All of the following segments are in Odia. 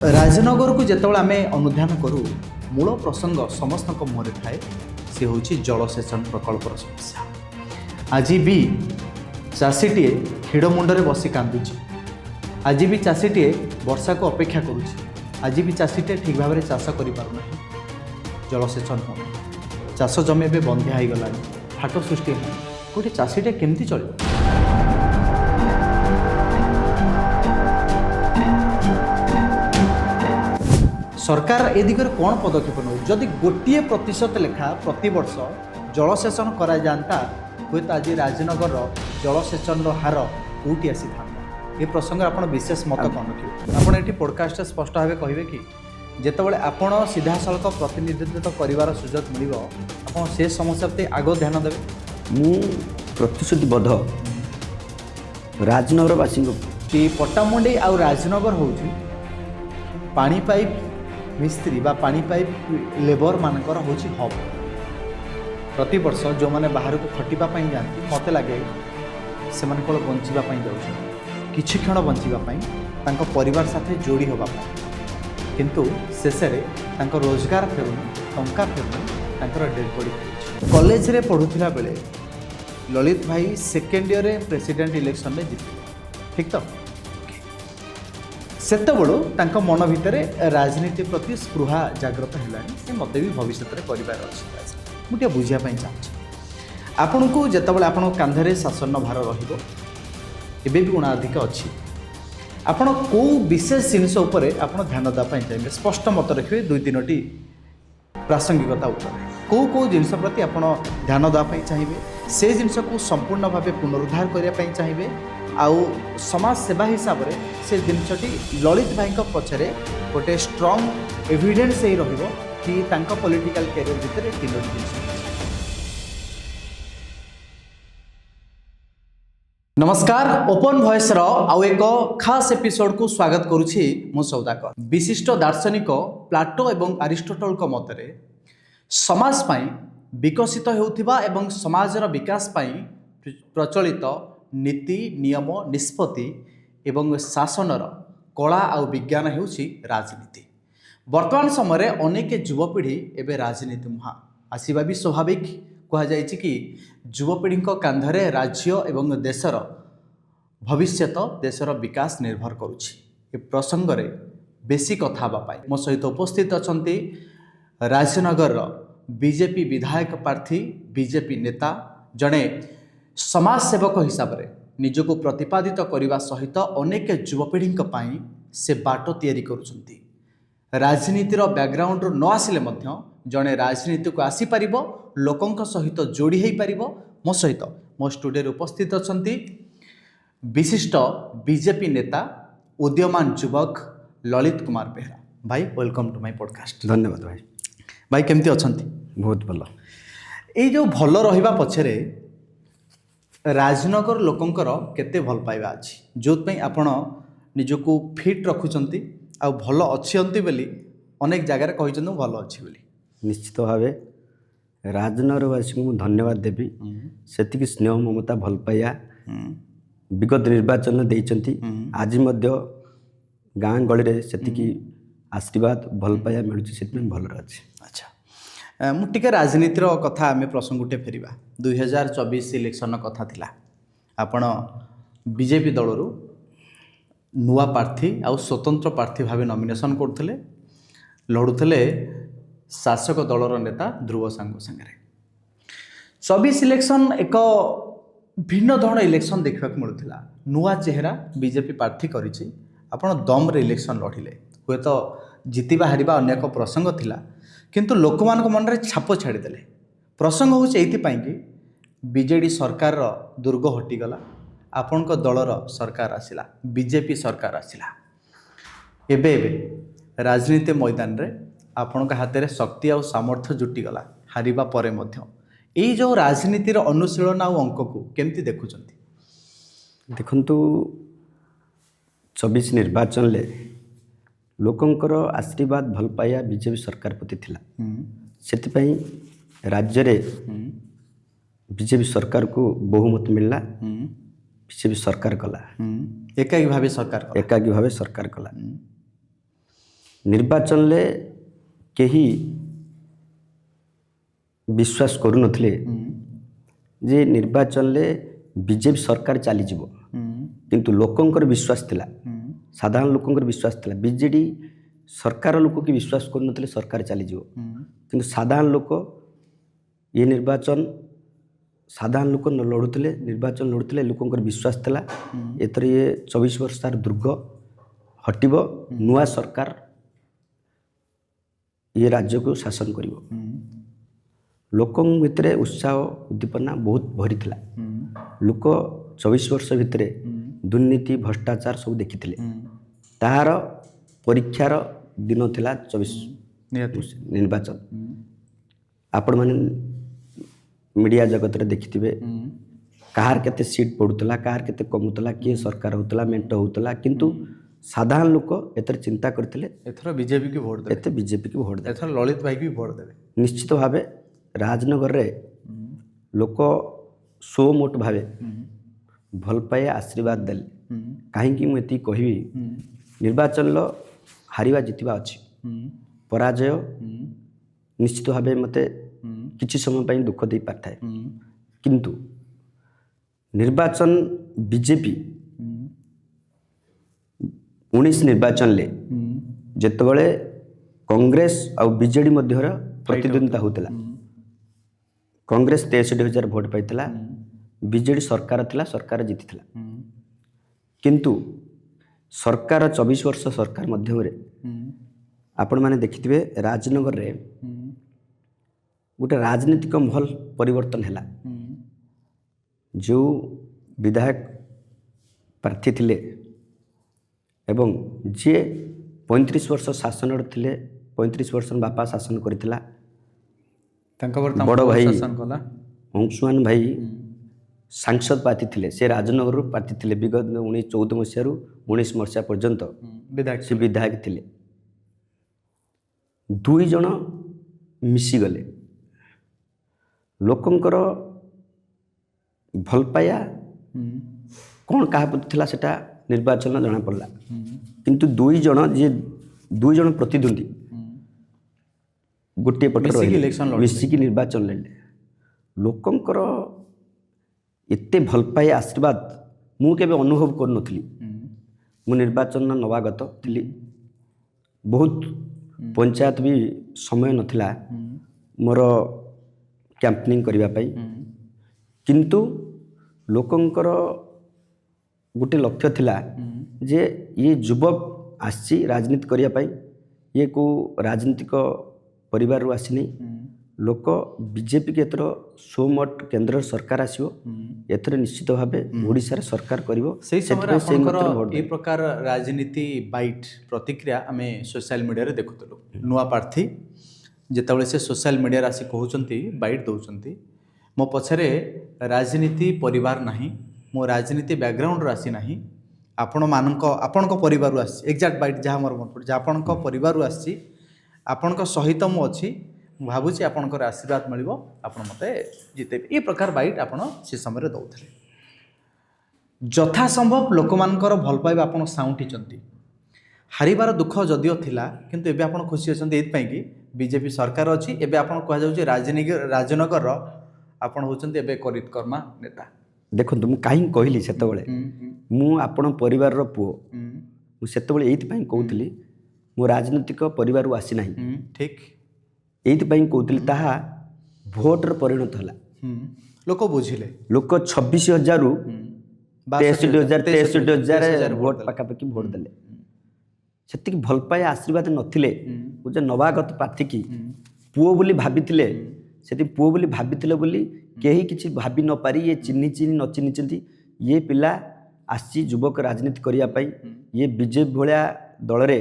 राजनगर को जितेबाला आम अनुधान करूँ मूल प्रसंग समस्त मुहर थाए सी हूँ जलसेचन प्रकल्पर समस्या। आज भी चाषीटे हिड़मुंडे बसी कांदुची, आज भी चाषीटे वर्षा को अपेक्षा करुच्ची, आज भी चाषीटे ठीक भाव में चाष कर जलसेचन हो चाष जमी ए बंधिया हो गला फाट सृष्टि है गोटे चाषीटे केमती चलो। सरकार ए दिगरे कौन पदक्षेप नौ जदि गोटे प्रतिशत लेखा प्रति वर्ष जलसेचन करा जाता हुए तो आज राजनगर जलसेचन हार कौटी आसी था। ये प्रसंग आप विशेष मत कौन रखिए आपड़ ये पॉडकास्ट स्पष्ट भाव कहे कि जितेबाला आपण सीधा सड़क प्रतिनिधित्व कर सुजोग मिल आप से समस्या प्रति आग ध्यान देवे। मु प्रतिश्रुतिबद्ध राजनगरवासी कि पट्टामुंडी आउ राजनगर हूँ पानी पाइप मिस्त्री बा पानी पाइप लेबर मानकर हूँ हब। प्रति वर्ष जो मैंने बाहर को खटिवाई जाती मत लगे से बचापी जाऊँ किछि क्षण बचापी परिवार साथे जोड़ी होगापी किंतु शेष में रोजगार फेरुनी टंका फेरुनी डेड बॉडी फेरुछि। कॉलेज रे पढ़ुथिला बेले ललित भाई सेकेंड ईयर प्रेसिडेंट इलेक्शन में जीते ठीक तो सेतबेलू तांको मन भितर राजनीति प्रति स्पृहा जागृत है से मत भी भविष्य में करार अच्छे मुझे बुझापी चाहूँ आपण को जितेबाला आपण कांधरे शासन भार रही गुणाधिक अच्छी आपण कौ विशेष जिनस ध्यान देवाई चाहिए स्पष्ट मत रखिए दुई तीन प्रासंगिकता उत्तर कौ कौ जिनस प्रति आप ध्यान देवाई चाहिए से जिनस को संपूर्ण भाव पुनरुद्धार करने चाहिए आउ समाज सेवा हिसाब से जिनसटी ललित भाई पछरे गोटे स्ट्रंग एविडेंस ही रहिबो कि तांको पॉलिटिकल कैरियर भितर तीनोटी जिनिस। नमस्कार ओपन वॉइस रो आउ एक खास एपिसोड को स्वागत करुछि मु सौदागर। विशिष्ट दार्शनिक प्लाटो एवं अरिस्टोटल को मतरे समाज पाई विकसित हेउथिबा एवं समाजर विकास पाई प्रचलित नीति नियम निष्पत्ति एवं शासनर कला आउ विज्ञान हेउछि राजनीति। वर्तमान समय अनेक युवपीढ़ी एवं राजनीति मुहा आसवा भी स्वाभाविक कह जाइछि कि युवपीढ़ी कांधरे राज्य एवं देशर भविष्यत देशर विकास निर्भर करुछि। ए प्रसंग रे बेसी कथा बापाई मो सहित उपस्थित अछंती राजनगर बीजेपी विधायक प्रार्थी बीजेपी नेता जड़े समाज सेवक हिसाब से निजको प्रतिपादित करने सहित अनेक युवपीढ़ी से बाट तैयारी करुछंती। राजनीतिर बैकग्राउंड न आसिले मध्य जड़े राजनीति को आसीपर लोकों सहित जोड़ी हो पार। मो सहित मो स्टूडियो उपस्थित अछंती विशिष्ट बीजेपी नेता उदीयमान युवक ललित कुमार बेहरा। भाई वेलकम टू माय पॉडकास्ट। धन्यवाद भाई। भाई केमती अछंती? बहुत भल। ये जो भल रहिबा पछरे राजनगर लोकंकर केते भल पाइबा अछि जो आपण निजको फिट रखुचंती आ भल अच्छी बोली अनेक जगार कही भल अच्छी बोली। निश्चित भाव राजनगरवासी को धन्यवाद देवी सेतिकी स्नेह ममता भल पाइया विगत निर्वाचन देइचंती आज मध्य गाँ गली सेतिकी आशीर्वाद भल पाइया मिलुछि सेति भल अछि। अच्छा मुझे राजनीतिर कथा आम प्रसंग उठे फेरिबा 2024 इलेक्शन कथा थिला आपण बीजेपी दलरू नुआ प्रार्थी आ स्वतंत्र प्रार्थी भाव नॉमिनेशन करथिले लड़ुथिले शासक दलर नेता ध्रुव सांग संगे। 24 इलेक्शन एक भिन्न धरण इलेक्शन देखा मिलूला नुआ चेहरा बीजेपी प्रार्थी करिछि आपण दम रे इलेक्शन लड़िले हुए तो जीतिबा हारिबा अन्य एक प्रसंग थिला किंतु लोक मान मन में छाप छाड़ीदे। प्रसंग हूँ ये कि बीजेडी सरकार दुर्ग हटिगला आपण दलर सरकार आसिला बीजेपी सरकार आसिला एबे राजनीति मैदान रे आपण हाथ में शक्ति और सामर्थ्य जुटिगला हारिबा परे मध्य यही जो राजनीतिर अनुशीलन आउ अंक को केमती देखुचंती? देखंतु 24 निर्वाचन ले लोकंकर आशीर्वाद भल पाइया बीजेपी सरकार प्रति थिला सेतिपई राज्य रे बीजेपी सरकार को बहुमत मिलला बीजेपी सरकार कला एकाकी भाव सरकार कला ନିର୍ବାଚନରେ କେହି ବିଶ୍ୱାସ କରୁନଥିଲେ ଯେ ନିର୍ବାଚନରେ ବିଜେପି ସରକାର ଚାଲିଯିବ, କିନ୍ତୁ ଲୋକଙ୍କର ବିଶ୍ୱାସ ଥିଲା, ସାଧାରଣ ଲୋକଙ୍କର ବିଶ୍ୱାସ ଥିଲା। ବିଜେଡ଼ି ସରକାର ଲୋକ କି ବିଶ୍ୱାସ କରୁନଥିଲେ ସରକାର ଚାଲିଯିବ, କିନ୍ତୁ ସାଧାରଣ ଲୋକ ଏ ନିର୍ବାଚନ ସାଧାରଣ ଲୋକ ଲଢ଼ୁଥିଲେ, ନିର୍ବାଚନ ଲଢ଼ୁଥିଲେ, ଲୋକଙ୍କର ବିଶ୍ୱାସ ଥିଲା ଏଥର ଇଏ 24 ବର୍ଷ ତାର ଦୁର୍ଗ ହଟିବ, ନୂଆ ସରକାର ଏ ରାଜ୍ୟକୁ ଶାସନ କରିବ। ଲୋକଙ୍କ ଭିତରେ ଉତ୍ସାହ ଉଦ୍ଦୀପନା ବହୁତ ଭରିଥିଲା। ଲୋକ 24 ବର୍ଷ ଭିତରେ ଦୁର୍ନୀତି ଭ୍ରଷ୍ଟାଚାର ସବୁ ଦେଖିଥିଲେ। ତାହାର ପରୀକ୍ଷାର ଦିନ ଥିଲା 24 ନିର୍ବାଚନ। ଆପଣମାନେ ମିଡ଼ିଆ ଜଗତରେ ଦେଖିଥିବେ କାହାର କେତେ ସିଟ୍ ପଡ଼ୁଥିଲା, କାହାର କେତେ କମୁଥିଲା, କିଏ ସରକାର ହେଉଥିଲା, ମେଣ୍ଟ ହେଉଥିଲା, କିନ୍ତୁ ସାଧାରଣ ଲୋକ ଏଥିରେ ଚିନ୍ତା କରିଥିଲେ ଏଥର ବିଜେପିକୁ ଭୋଟ ଦେବେ, ଏତେ ବିଜେପିକୁ ଭୋଟ ଦେବେ, ଏଥର ଲଳିତ ଭାଇକି ବି ଭୋଟ ଦେବେ। ନିଶ୍ଚିତ ଭାବେ ରାଜନଗରରେ ଲୋକ ସୋ ମୋଟ ଭାବେ ଭଲ ପାଇବା ଆଶୀର୍ବାଦ ଦେଲେ। କାହିଁକି ମୁଁ ଏତିକି କହିବି, ନିର୍ବାଚନର ହାରିବା ଜିତିବା ଅଛି, ପରାଜୟ ନିଶ୍ଚିତ ଭାବେ ମୋତେ କିଛି ସମୟ ପାଇଁ ଦୁଃଖ ଦେଇପାରିଥାଏ, କିନ୍ତୁ ନିର୍ବାଚନ ବିଜେପି 19 ନିର୍ବାଚନରେ ଯେତେବେଳେ କଂଗ୍ରେସ ଆଉ ବିଜେଡ଼ି ମଧ୍ୟରେ ପ୍ରତିଦ୍ୱନ୍ଦିତା ହେଉଥିଲା, କଂଗ୍ରେସ 63,000 ଭୋଟ ପାଇଥିଲା, ବିଜେଡ଼ି ସରକାର ଥିଲା, ସରକାର ଜିତିଥିଲା। କିନ୍ତୁ ସରକାର 24 ବର୍ଷ ସରକାର ମାଧ୍ୟମରେ ଆପଣମାନେ ଦେଖିଥିବେ ରାଜନଗରରେ ଗୋଟେ ରାଜନୀତିକ ମହଲ ପରିବର୍ତ୍ତନ ହେଲା। ଯେଉଁ ବିଧାୟକ ପ୍ରାର୍ଥୀ ଥିଲେ ଏବଂ ଯିଏ 35 ବର୍ଷ ଶାସନରେ ଥିଲେ, 35 ବର୍ଷ ବାପା ଶାସନ କରିଥିଲା, ତାଙ୍କ ବଡ଼ ଭାଇ ଶାସନ କଲା ଅଂଶୁମାନ ଭାଇ ସାଂସଦ ପ୍ରାର୍ଥୀ ଥିଲେ, ସେ ରାଜନଗରରୁ ପ୍ରାର୍ଥୀ ଥିଲେ। ବିଗତ 1914 ମସିହାରୁ 19 ମସିହା ପର୍ଯ୍ୟନ୍ତ ସେ ବିଧାୟକ ଥିଲେ। ଦୁଇ ଜଣ ମିଶିଗଲେ, ଲୋକଙ୍କର ଭଲ ପାଇବା କ'ଣ କାହା ପ୍ରତି ଥିଲା ସେଟା ନିର୍ବାଚନ ଜଣାପଡ଼ିଲା। କିନ୍ତୁ ଦୁଇ ଜଣ ପ୍ରତିଦ୍ୱନ୍ଦ୍ୱୀ ଗୋଟିଏ ପଟରେ ମିଶିକି ନିର୍ବାଚନ ଲଢ଼ିଲେ। ଲୋକଙ୍କର ଏତେ ଭଲ ପାଇବା ଆଶୀର୍ବାଦ ମୁଁ କେବେ ଅନୁଭବ କରୁନଥିଲି। ମୁଁ ନିର୍ବାଚନ ନବାଗତ ଥିଲି, ବହୁତ ପଞ୍ଚାୟତ ବି ସମୟ ନଥିଲା ମୋର କ୍ୟାମ୍ପେନିଂ କରିବା ପାଇଁ, କିନ୍ତୁ ଲୋକଙ୍କର ଗୋଟେ ଲକ୍ଷ୍ୟ ଥିଲା ଯେ ଇଏ ଯୁବକ ଆସିଛି ରାଜନୀତି କରିବା ପାଇଁ, ଇଏ କେଉଁ ରାଜନୈତିକ ପରିବାରରୁ ଆସିନି, ଲୋକ ବିଜେପିକି ଏଥର ସୋମୋଟ କେନ୍ଦ୍ର ସରକାର ଆସିବ, ଏଥର ନିଶ୍ଚିତ ଭାବେ ଓଡ଼ିଶାରେ ସରକାର କରିବ। ସେହି ସମୟରେ ଏ ପ୍ରକାର ରାଜନୀତି ବାଇଟ୍ ପ୍ରତିକ୍ରିୟା ଆମେ ସୋସିଆଲ ମିଡ଼ିଆରେ ଦେଖୁଥିଲୁ। ନୂଆ ପ୍ରାର୍ଥୀ ଯେତେବେଳେ ସେ ସୋସିଆଲ ମିଡ଼ିଆରେ ଆସି କହୁଛନ୍ତି, ବାଇଟ୍ ଦେଉଛନ୍ତି, ମୋ ପଛରେ ରାଜନୀତି ପରିବାର ନାହିଁ, ମୋ ରାଜନୀତି ବ୍ୟାକଗ୍ରାଉଣ୍ଡରୁ ଆସିନାହିଁ, ଆପଣଙ୍କ ପରିବାରରୁ ଆସିଛି, ଏକ୍ଜାକ୍ଟ ବାଇଟ୍ ଯାହା ମୋର ମନେ ପଡ଼ୁଛି, ଆପଣଙ୍କ ପରିବାରରୁ ଆସିଛି, ଆପଣଙ୍କ ସହିତ ମୁଁ ଅଛି, ମୁଁ ଭାବୁଛି ଆପଣଙ୍କର ଆଶୀର୍ବାଦ ମିଳିବ, ଆପଣ ମୋତେ ଜିତେଇବେ। ଏ ପ୍ରକାର ବାଇଟ୍ ଆପଣ ସେ ସମୟରେ ଦେଉଥିଲେ। ଯଥାସମ୍ଭବ ଲୋକମାନଙ୍କର ଭଲ ପାଇବା ଆପଣ ସାଉଁଟିଛନ୍ତି। ହାରିବାର ଦୁଃଖ ଯଦିଓ ଥିଲା, କିନ୍ତୁ ଏବେ ଆପଣ ଖୁସି ଅଛନ୍ତି ଏଇଥିପାଇଁ କି ବିଜେପି ସରକାର ଅଛି। ଏବେ ଆପଣ କୁହାଯାଉଛି ରାଜନଗରର ଆପଣ ହେଉଛନ୍ତି ଏବେ କରିତ୍କର୍ମା ନେତା। ଦେଖନ୍ତୁ ମୁଁ କାହିଁକି କହିଲି ସେତେବେଳେ, ମୁଁ ଆପଣ ପରିବାରର ପୁଅ, ମୁଁ ସେତେବେଳେ ଏଇଥିପାଇଁ କହୁଥିଲି ମୁଁ ରାଜନୈତିକ ପରିବାରରୁ ଆସିନାହିଁ, ଠିକ୍ ଏଇଥିପାଇଁ କହୁଥିଲି। ତାହା ଭୋଟର ପରିଣତ ହେଲା, ଲୋକ ବୁଝିଲେ। ଲୋକ 26,000ରୁ 63,000 ଭୋଟ ପାଖାପାଖି ଭୋଟ ଦେଲେ। ସେତିକି ଭଲ ପାଇବା ଆଶୀର୍ବାଦ ନଥିଲେ, ଯେ ନବାଗତ ପ୍ରାର୍ଥୀ କି ପୁଅ ବୋଲି ଭାବିଥିଲେ, ସେଠି ପୁଅ ବୋଲି ଭାବିଥିଲେ ବୋଲି କେହି କିଛି ଭାବି ନପାରି ଇଏ ଚିହ୍ନିଛି ନ ଚିହ୍ନିଛନ୍ତି, ଇଏ ପିଲା ଆସିଛି ଯୁବକ ରାଜନୀତି କରିବା ପାଇଁ, ଇଏ ବିଜେପି ଭଳିଆ ଦଳରେ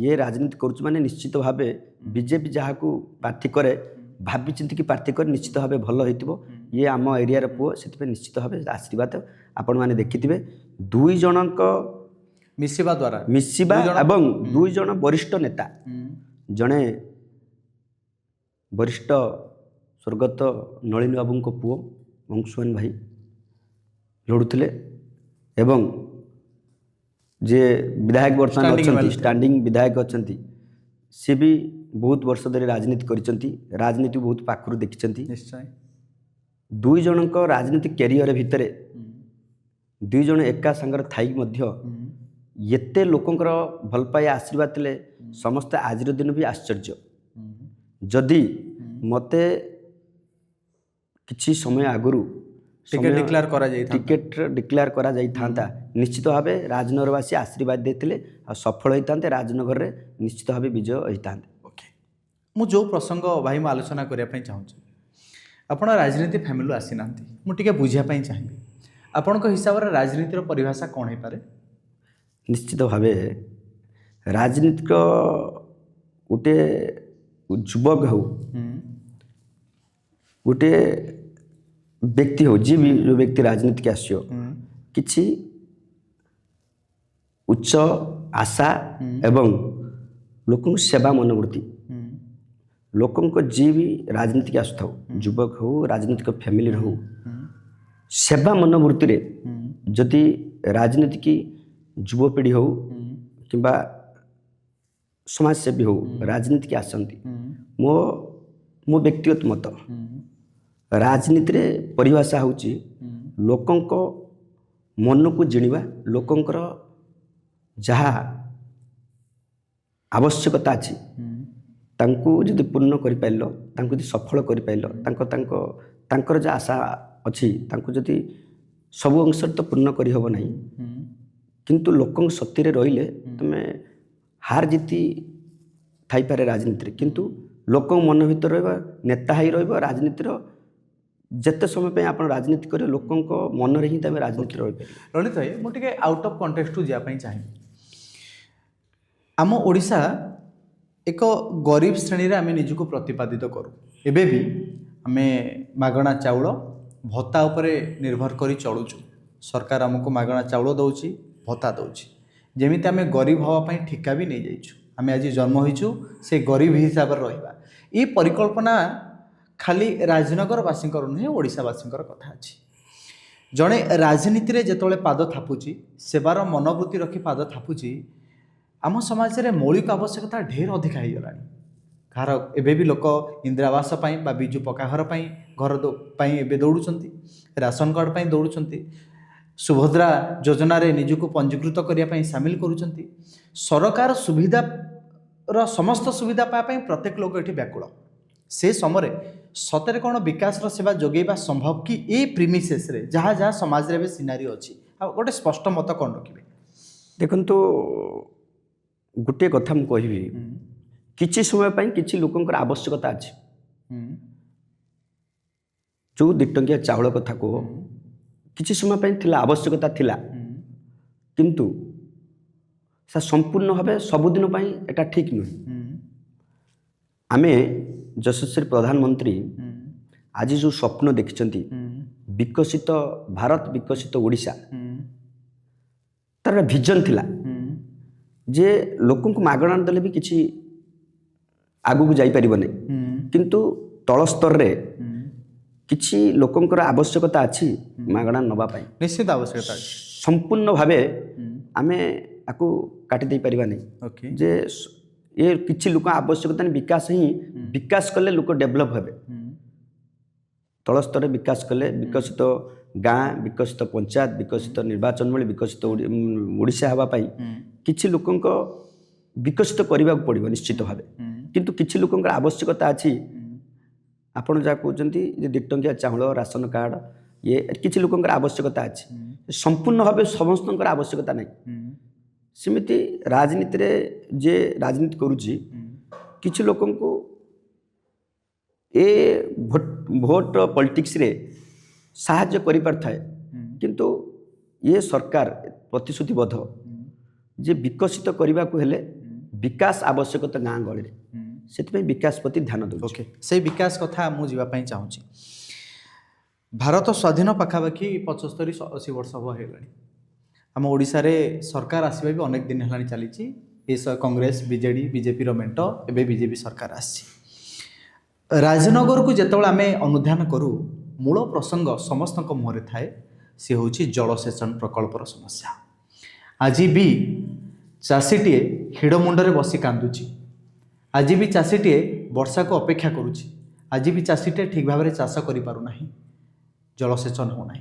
ଇଏ ରାଜନୀତି କରୁଛି ମାନେ ନିଶ୍ଚିତ ଭାବେ ବିଜେପି ଯାହାକୁ ପ୍ରାର୍ଥୀ କରେ ଭାବିଚିନ୍ତି କି ପ୍ରାର୍ଥୀ କରି ନିଶ୍ଚିତ ଭାବେ ଭଲ ହେଇଥିବ, ଇଏ ଆମ ଏରିଆର ପୁଅ, ସେଥିପାଇଁ ନିଶ୍ଚିତ ଭାବେ ଆଶୀର୍ବାଦ ଆପଣମାନେ ଦେଖିଥିବେ। ଦୁଇ ଜଣଙ୍କ ମିଶିବା ଏବଂ ଦୁଇ ଜଣ ବରିଷ୍ଠ ନେତା, ଜଣେ ବରିଷ୍ଠ ସ୍ୱର୍ଗତ ନଳିନୀ ବାବୁଙ୍କ ପୁଅ ଅଂଶୁମାନ ଭାଇ ଲଢ଼ୁଥିଲେ ଏବଂ ଯିଏ ବିଧାୟକ ବର୍ତ୍ତମାନ ଅଛନ୍ତି, ଷ୍ଟାଣ୍ଡିଂ ବିଧାୟକ ଅଛନ୍ତି सी भी बहुत वर्ष धरी राजनीति करिसेंती राजनीति बहुत पाखरु देखिसेंती निश्चय दुई जनक राजनीतिक कैरियर भितर दुई जन एका संगर थाई मध्य एते लोकंकर भल पाया आशीर्वाद थिले समस्त आजिर दिन भी आश्चर्य जदि मते किछि समय आगुरु टिकट डिक्लेयर करा जाई था टिकेट डिक्लेयर करा जाई थांता निश्चित भावे राजनगरवासी आशीर्वाद देथिले आ सफल होइतांते राजनगर रे निश्चित भावे विजय होइतांते। ओके मु जो प्रसंग भाई मु आलोचना करिया पई चाहूची आपण राजनीति फैमिली आसी नांती मु टिके बुझिया पई चाहिबी आपण को हिसाब रे राजनीतिर परिभाषा कोन हे पारे? निश्चित भावे राजनीतिक गोटे युवक हो गोटे व्यक्ति हो जी भी जो व्यक्ति राजनीति के आसियो किछि उच्च आशा एवं लोकों सेवा मनोवृत्ति लोकों को जी भी राजनीति के आसुथाओ युवक हो राजनीतिक फैमिली हो सेवा मनोवृत्ति रे जदि राजनीति की युवपीढ़ी हो किंबा समाजसेवी हो राजनीति के आसंती मो मो व्यक्तिगत मत राजनीति रे परिभाषा होची लोकों को मन को जिणिबा लोकंकर जहा आवश्यकता अछि तांको जदि पूर्ण करि पाइलो तांको जदि सफल करि पाइलो तांकर जे आशा अछि तांको जदि सब अंश तो पूर्ण करि हबो नाही किंतु लोकंक शक्ति रे रहिले तमे हार जीती थाई पारे राजनीति रे किंतु लोकंक मन भीतर रहबा नेता हाई रहबा राजनीति रो जेते समय पे आपण राजनीति करे लोकंक मन रे ही तमे राजनीति रहि पारे। ललित भाई मु टिके आउट ऑफ कॉन्टेक्स्ट टू जा पई चाहिबी आम ओडिशा एक गरीब श्रेणी रे आमे निजको प्रतिपादित करू एबे भी आमे मागणा चाउल भत्ता उपरे निर्भर करी चलुचु सरकार हमको मागणा चाउल दउची भत्ता दउची जेमिति आमे गरीब हवा पई ठिका भी नहीं जाइछु आमे आज जन्म होइछु से गरीब हिसाब रे रहबा ई परिकल्पना खाली राजनगरवासी नुहे ओडिशावासी कथा अच्छी जड़े राजनीति रे जेतोले पाद थापुची सेवार मनोवृत्ति रखी पाद थापुची आम समाज रे मौलिक आवश्यकता ढेर अधिका हो गलानी कार एबे भी लोक इंदिरावास पई बा बिजु पक्का घर पई घर पई एबे दौड़ुचंती राशन कार्ड पई दौड़ुचंती सुभद्रा योजना रे निजुको पंजीकृत करिया पई शामिल करूचंती सरकार सुविधा रो समस्त सुविधा पा पई प्रत्येक लोक एठी व्याकुल से समय सतरे कौन विकास सेवा जोगेबा संभव कि ए प्रिमिसेस रे जहाँ जहाँ समाज रे सिनारी अच्छी गोटे स्पष्ट मत कौन रखिए देखो तो गोटे कथा मु कहबी किछि समय पई किछि लोकंकर आवश्यकता अछि जो 2 टंकिया चावल कथा को किछि समय पई थिला आवश्यकता थिला किंतु सा संपूर्ण भावे सबुदिन पई एटा ठीक नुह आमे यशस्वी प्रधानमंत्री आज जो स्वप्न देखिचंती विकसित भारत विकसित ओडिशा तार विजन थिला जे लोकों को मागणा देले भी किछि आगु को जाई परिबने किंतु तळ स्तर रे किछि लोकंकर आवश्यकता अछि मागणा नबा पई निश्चित आवश्यकता संपूर्ण भावे आमे आकु काटि दे परिबा नै ओके जे ये किछि लोक आवश्यकता विकास ही विकास कले लोक डेभलप हेबे तल स्तर विकास कले विकसित गाँ विकसित पंचायत विकसित निर्वाचन भली विकसित ओडिशा हवा पाई किछि लोकंक विकसित करबा पड़िबो निश्चित भावे किंतु किछि लोकंक आवश्यकता अछि आपण जा कहउचंती जे 2 टंकिया चावल राशन कार्ड ये किछि लोकंक आवश्यकता अछि संपूर्ण भावे समस्तंक आवश्यकता नै सेमिति राजनीति रे जे राजनीति करूची किछि लोकन को ए भोट पॉलिटिक्स रे साहाय्य करि परथाय किंतु ये सरकार प्रतिश्रुतिबद्ध जे विकसित करबा को हेले विकास आवश्यकता गाँ गळे रे सेति विकास प्रति ध्यान दउ ओके से विकास कथा मु जीवा पई चाहूची भारत स्वाधीन पाखापाखि 75-80 वर्ष हो हेलानी आम ओडिशा रे सरकार आसबा भी अनेक दिन हेलानी चली कांग्रेस बीजेडी बीजेपी रो मेंट एबे बीजेपी सरकार आसी राजनगर को जेतेबेले आमे अनुध्यान करू मूल प्रसंग समस्त मुहरे थाए सी हूँ जलसेचन प्रकल्पर समस्या आज भी चाषीटीए हिड़मुंडे बसी कांदुची आज भी चाषीटे वर्षा को अपेक्षा करुच्ची आज भी चाषीटे ठीक भाव में चाष करिपारुना जलसेचन होना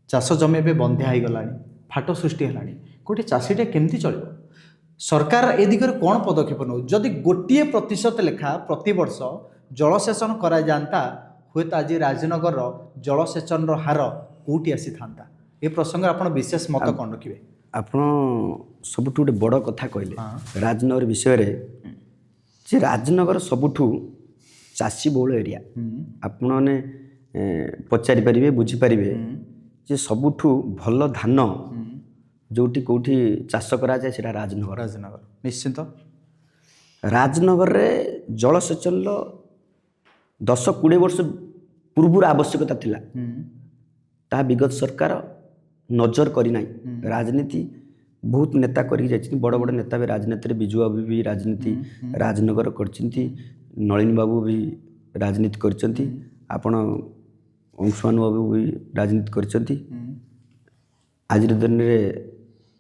चाष जमी ए बंध्या हो गला फाट सृष्टि है गोटे चाषीटे केमती चलो सरकार ए दिगरे कौन पदक्षेप नौ जदि 1% लेखा प्रति वर्ष जलसेचन करा जाता हुए तो आज राजनगर जलसेचन हार कौटी आसी था ये प्रसंग आप विशेष मत कौन रखिए आप सबुठ गोटे बड़ कथा कहले राजनगर विषय रे जे राजनगर सबुठू चाषी बहुल एरिया आपने पचारि पारे बुझीपारे जे सबुठू भल धान जोटी कौटी चाष करा जाए सेटा राजनगर राजनगर निश्चिंत राजनगर रे जलसेचन 10-20 वर्ष पूर्व आवश्यकता थिला ता विगत सरकार नजर करी नाही राजनीति बहुत नेता करी जाइछिन बड़ बड़ नेता भी राजनीति रे बिजू बाबू भी राजनीति राजनगर करछिंती नलिन बाबू भी राजनीति करछंती आपण अंशुमान बाबू भी राजनीति करछंती आज दिन रे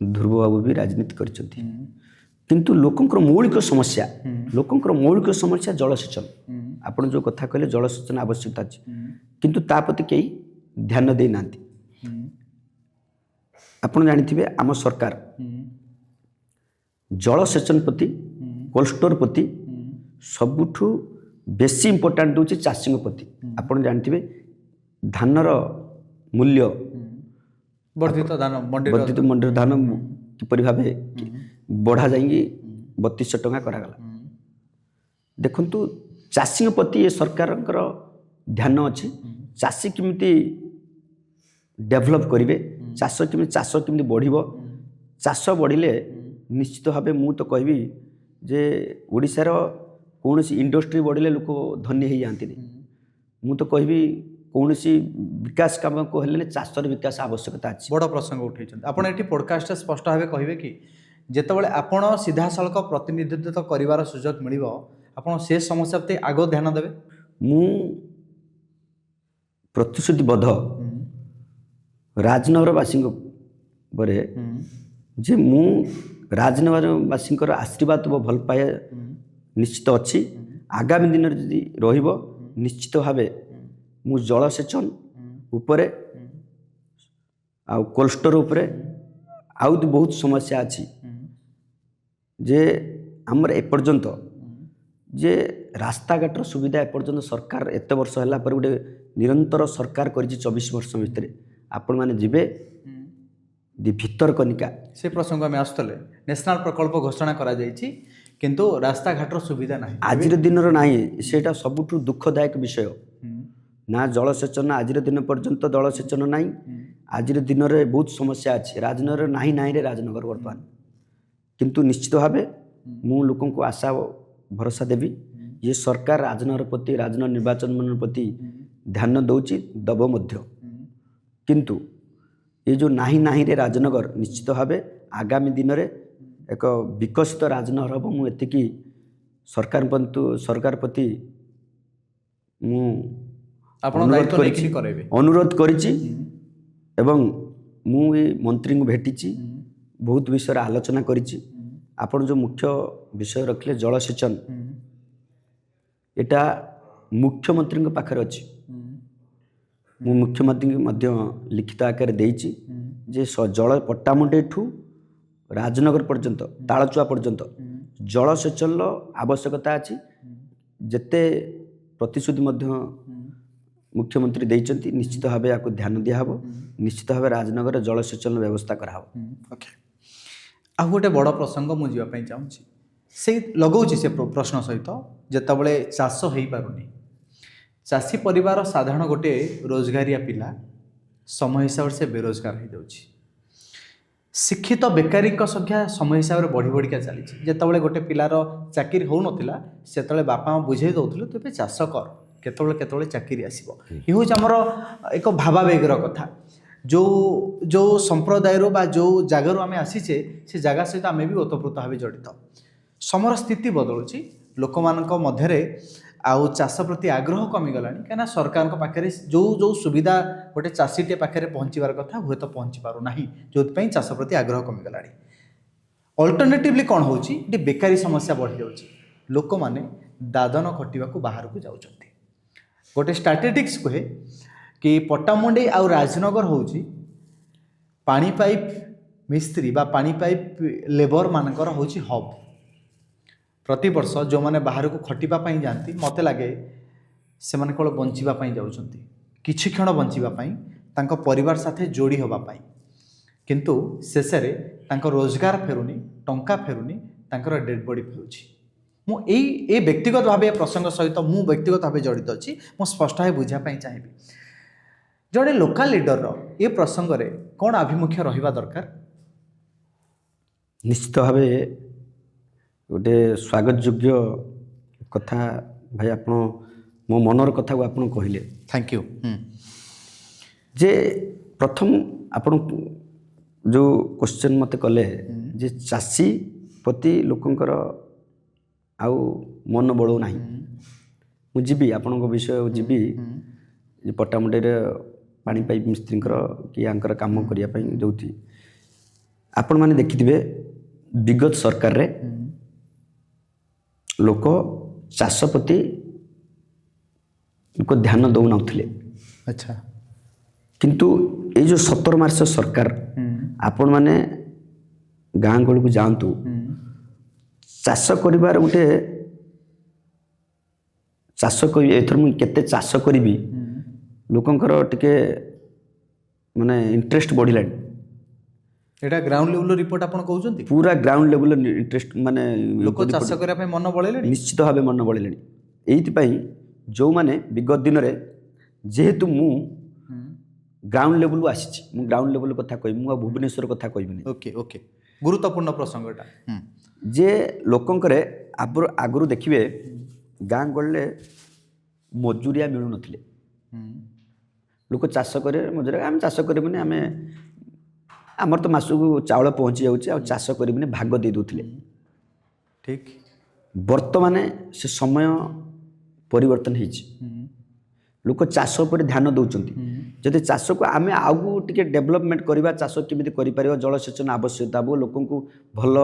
ध्रुव बाबू भी राजनीति करछंती किंतु लोकंकर मौलिक समस्या जलसेचन आपण जो कथा कहले जलसेचन आवश्यकता अछि किंतु तापति केही ध्यान दे नांती आपण जानिथिबे आम सरकार जलसेचन प्रति कोल्ड स्टोर प्रति सबुठू बेसी इंपोर्टेंट होची चाषी प्रति आपण जानिथिबे धानर मूल्य वर्धित मंडी धान किपरि भाबे बढ़ा जाएंगी 3200 टंका करागला देखंतु चाषी प्रति ये सरकार ध्यान अच्छी चाषी केमिति डेभलप करेंगे चाष केमिति बढ़िबो चाष बढ़िले निश्चित भाव मु तो कहबी जे ओडिशार कौन इंडस्ट्री बढ़िले लोक धनी हो जाती मु तो कहबी कौन विकास काम को हेले चाषर विकास आवश्यकता अच्छी बड़ प्रसंग उठे आपड़ ये पॉडकास्ट स्पष्ट भाव कहे कि जितेबाला आपण सीधा सड़क प्रतिनिधित्व कर सुजोग मिल आप से समस्या प्रति आग ध्यान देवे मु प्रतिश्रुतिबद्ध राजनगरवासी परे जे मु राजनगरवासी आशीर्वाद व भल पाए निश्चित अच्छी आगामी दिन जदि रहिबो निश्चित भावे मु जलसेचन उपरे आ कोल्ड स्टोर उपरे आउ बहुत समस्या अच्छी जे आमर एपर्यंत जे रास्ता घाटर सुविधा एपर्यंत सरकार एत वर्ष है गोटे निरंतर सरकार कर 24 वर्ष भितर आपण मैंने जीवे दी भितरकनिका से प्रसंग आम आसुले नेशनल प्रकल्प घोषणा करा जायछि किंतु रास्ता घाटर सुविधा ना आज दिन ना सेटा सबुठु दुखदायक विषय ना जलसेचन आज दिन पर्यंत जलसेचन ना आज दिन में बहुत समस्या अच्छी राजनगर ना रे राजनगर बर्तमान किंतु निश्चित भाव मु लोक को आशा भरोसा देवी ये सरकार राजनगर प्रति राजनगर निर्वाचन मन प्रति ध्यान दौची दब मध्य किंतु ये जो नाही रे राजनगर निश्चित भाव आगामी दिन में एक विकसित राजनगर हम मुझे सरकार प्रति मु अनुरोध करिछि एवं मु मंत्री को भेटी बहुत विषय आलोचना करिछि आपण जो मुख्य विषय रखले जलसेचन एटा मुख्यमंत्री पाखे अच्छी मु मुख्यमंत्री मध्य लिखित आकार देइछि जे जल पट्टामुंडे ठू राजनगर पर्यंत तालचुआ पर्यंत जलसेचन आवश्यकता अच्छी जेते प्रतिश्रुति मध्य मुख्यमंत्री देइछन्ति निश्चित भाव या ध्यान दिया हबो निश्चित भाव राजनगर जलसेचन व्यवस्था कराहबो ओके आ गोटे बड़ प्रसंग मुझे जावाई चाहूँगी से लगौछि से प्रश्न सहित जितेबाला चाष हो पारुनी चाषी परिवार साधारण गोटे रोजगारिया पिला समय हिसाब से बेरोजगार हो जाଉଛି शिक्षित बेकारी संख्या समय हिसाब से बढ़ी बढ़िका चली जितेबाला गोटे पिलार चाकरी हो नाला से बापा माँ बुझे दौले तू ए चाष कर केतबले चाकरी आसीबो ये हूँ आमर एक भावावेगर कथा जो जो संप्रदाय बा जो जगार आम आसीचे से जगह सहित आम भी ओतप्रोत भाव जड़ित समर स्थिति बदलुची लोक मध्य आउ चाष प्रति आग्रह कमीगला कहीं सरकार पाखे जो जो सुविधा गोटे चाषीटे पाखे पहुँचबार कथा हुए तो पहुँची पारना जो चाष प्रति आग्रह कमीगला अल्टरनेटिवली कौन हो बेकारी समस्या बढ़ी जाऊँगी ଲୋକମାନେ ଦାଦନ ଖଟିବାକୁ ବାହାରକୁ ଯାଉଛନ୍ତି। ଗୋଟେ ଷ୍ଟାଟିଷ୍ଟିକ୍ସ କୁହେ कि पट्टामुंडई आउ राजनगर होची पानी पाइप मिस्त्री बा पानी पाइप लेबर मानकर होची हब। प्रति वर्ष जो माने बाहर को खटिबा पई जानती मते लागे से माने कोळ बंचिबा पई जाउछंती, किछि क्षण बंचिबा पई तांको परिवार साथे जोड़ी होबा पई, किंतु शेषरे तांको रोजगार फेरुनी, टंका फेरुनी, तांकर डेड बॉडी फेरुची। मु ए व्यक्तिगत भाव प्रसंग सहित मु व्यक्तिगत भाव जड़ित अच्छी मु स्पष्ट भाव बुझा चाहिए जड़े लोकल लीडर ये प्रसंग रे कौन आभिमुख्य रहिबा दरकार? निश्चित भाव गोटे स्वागत योग्य कथा भाई आप मो मनर कथा को आप कहले, थैंक यू। जे प्रथम आपण जो क्वेश्चन मते कले जे चाषी प्रति लोकंकर आउ मन बढ़ो ना मुझी जीवी आपण विषय जीवी पट्टामुंडई पानी पाइप मिस्त्री कि यांकर काम करने जो आपण मैंने देखिथिबे विगत सरकार रे लोक चाष प्रति लोक ध्यान दौ नथिले। अच्छा, किंतु ये जो 17 मार्च सरकार आपण माने गाँ गहली को जातु चाष करिबार गोटे चाष कर एथर मुझे केते चाष करी लोकंकर टिके माने इंटरेस्ट बढ़िला। एटा ग्राउंड लेवल रिपोर्ट आपण कहउछंती पूरा ग्राउंड लेवल इंटरेस्ट माने लोक चाष करिया पे मन बळेले निश्चित भाव मन बळेले। एइति पई जो माने विगत दिन रे जेहेतु मु ग्राउंड लेवल आसी मु ग्राउंड लेवल कथा कहि मु भुवनेश्वर कथा कहबिनी। ओके ओके, गुरुत्वपूर्ण प्रसंगटा जे लोकंकरे आगुरु देखिबे गाँ गले मजूरिया मिलु नथिले। लोक चाष करे मजूरी आम चाष करबुनी आम आमर तो मासकू चाउल पहुँची जाऊँ आ चाष करबुनी भाग दे दूथिले। ठीक, वर्तमान से समय परिवर्तन होइछि, लोक चाष पर ध्यान दौरान जदि चाष को आम आगु टिके डेवलपमेंट करवा चाष केमी कर जलसेचन आवश्यकता वो लोक भल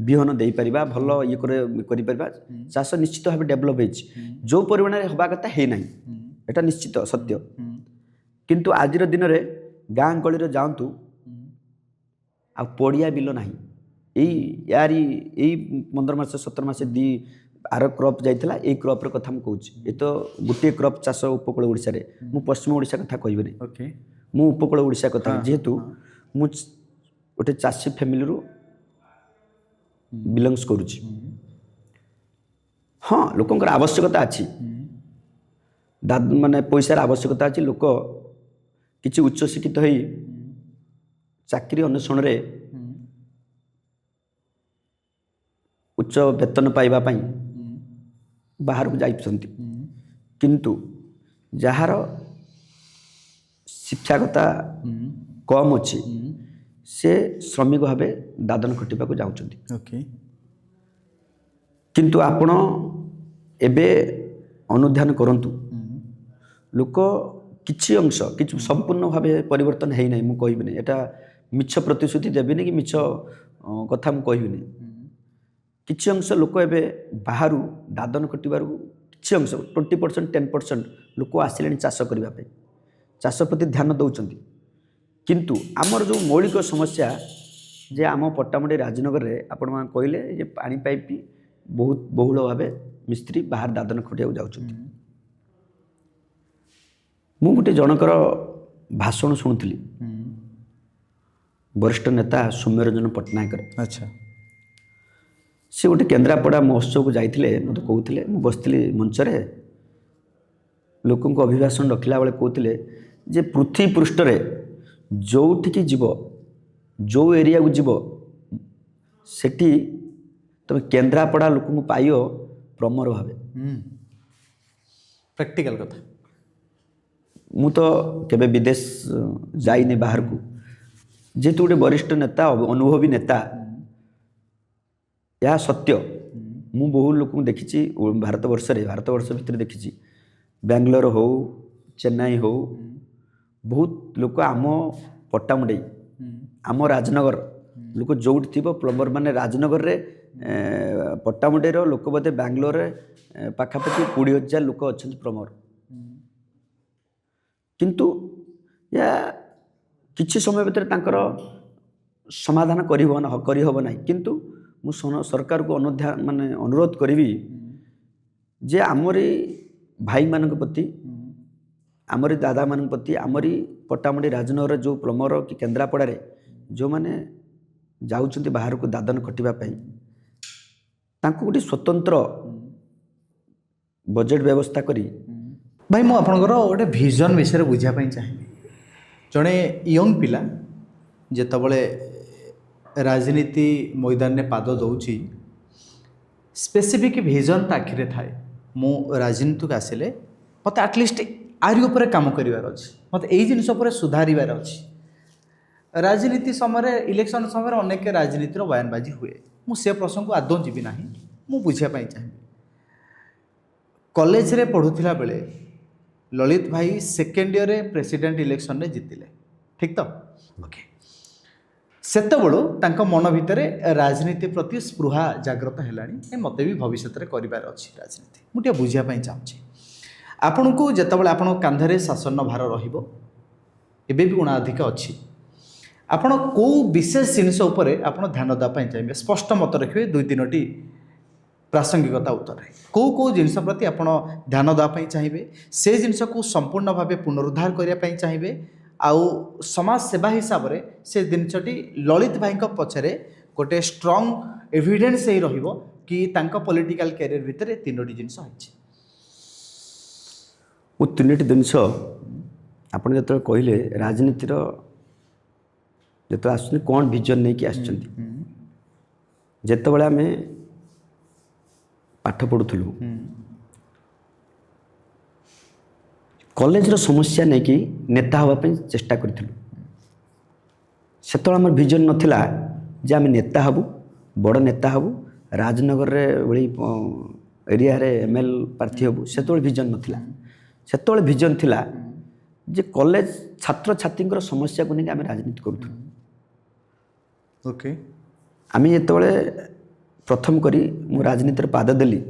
बिहन दे पारिबा भल ये कर चाष निश्चित भाव डेवलप होइछि। जो परिमाण होबा कथा है नहीं एटा निश्चित सत्य, किंतु आजिर दिन में गाँ गहली जातु आ पड़िया बिल ना यारी 15 मास 17 मास दी आर क्रॉप जाइथिला ए क्रॉप रे कथा मु कहूँ ये तो गोटे क्रॉप चाष उपकूल ओडिशा रे मु पश्चिम ओडिशा कथा कहबे ओके मु उपकूल ओडिशा कथा जेहेतु मु गोटे चाषी फैमिली रू बिलंग्स करुछि। हाँ लोकंकर आवश्यकता अछि माने पैसार आवश्यकता अछि, लोक किछि उच्च शिक्षित होई चाकरी अन्वेषण रे उच्च वेतन पाइबा पई बाहर को जाइछंती, किंतु जहार शिक्षागता कम अछि से श्रमिक भाव दादन खटिबा को जाउछंती। ओके, किंतु आपण एबे अनुध्यान करंतु लोक किछि अंश किछि संपूर्ण भाव परिवर्तन है नहीं। मु कहबिनी एटा मिछ प्रतिश्रुति देबिनी कि मिछ कथा मु कहबिनी। किछि अंश लोक एबे बाहरु दादन खटिबारु किछि अंश 20% 10% लोक आसिलेनी चाष करिबा पे चाष प्रति ध्यान दउचंती, किंतु आमर जो मौलिक समस्या जे आम पट्टामुंडई राजनगर रे आपण मान कहले जे पानी पाइप बहुत बहुल भाव मिस्त्री बाहर दादन खटिया जाउचंती। मु गोटे जनकर भाषण शुणुली वरिष्ठ नेता सौम्यरंजन पट्टनायक। अच्छा, से गोटे केन्द्रापड़ा महोत्सव को जाइए मत कहते मुझे बसती मंचरे लोक अभिभाषण रखला बेले कहते जे पृथ्वी पृष्ठ रे जोठिकी जीव जो एरिया को जीव सेठी तुम केन्द्रापड़ा लोक पाइयो प्रमर भाव। प्रैक्टिकल कथा मु तो केबे विदेश जाइनी बाहर को जेतु गोटे वरिष्ठ नेता अनुभवी नेता यह सत्य मु बहु लोक देखी भारतवर्ष भितर देखी बेंगलोर हो चेन्नई हो बहुत लोक आम पट्टामुंडई आम राजनगर लोक जोटी थी प्लम्बर माने राजनगर रे पट्टामुंडेर लोक बोधे बांग्लोर पाखापाखि 20,000 लोक अच्छा प्लम्बर किंतु या किछि समय भितर तांकर समाधान करहब ना किंतु मु सरकार को माने अनुरोध करी जे आमरी भाई मान प्रति आमरी दादा मान प्रति आमरी पट्टामुंडी राजनगर जो प्लम्बर कि केन्द्रापड़ा जो माने जाउछंती बाहर को दादन खटिबा पई तांको गोटे स्वतंत्र बजेट व्यवस्था करी भाई मु आपनकर गोटे विजन विषय बुझा चाहिए जड़े यंग पिला जेतबले राजनीति मैदान में पाद दौची स्पेसिफिक विजन आखिरे थाए मु राजनीति को आसिले मत आटलिस्ट आरी उपर काम करार अच्छे मत यही जिनस सुधार अच्छी राजनीति समय इलेक्शन समय अनेक राजनीतिर बयानबाजी हुए मुझे प्रसंग को आदौ जीवी ना मु बुझापी चाहिए कॉलेज रे पढ़ुला बेले ललित भाई सेकेंड ईयर प्रेसिडेंट इलेक्शन में जीतिले ठीक तो ओके सेतबेलू तांको मन भितर राजनीति प्रति स्पृहा जागृत है मत भी भविष्य में करार अच्छी राजनीति मुझे बुझापी चाहूँगी आपण को जितेबाला आपण कांधरे शासन भार रहिबो एबे भी गुणाधिक अच्छी आपण को विशेष जिनस उपर आपण ध्यान देवाई चाहिए स्पष्ट मत रखिए 2-3टी प्रासंगिकता उत्तर कौ कौ जिनस प्रति आपण ध्यान देवाई चाहिए से जिनस को संपूर्ण भाव पुनरुद्धार करने चाहिए आउ समाज सेवा हिसाब से से जिनसटी ललित भाई पछरे गोटे स्ट्रंग एविडेंस ही रहिबो कि तांको पॉलिटिकल कैरियर भितर 3टी जिनस होइछि वो 3टी जिनस आपण जत कहले राजनीतिर जो आस कौन विजन नहीं कि आसते आम पाठ पढ़ुलु कॉलेज समस्या नहीं कि नेता हाँपाई चेष्टा करूँ से आम विजन नाला जे आम नेता हबू बड़ नेता हबू राजनगर भली एरिया एमएल प्रार्थी हबू से विजन नाला से विजन थिला जे कॉलेज छात्र छात्री समस्या को लेकिन आम राजनीति करूँ ओके आम जो प्रथम करी मु राजनीति पाद देली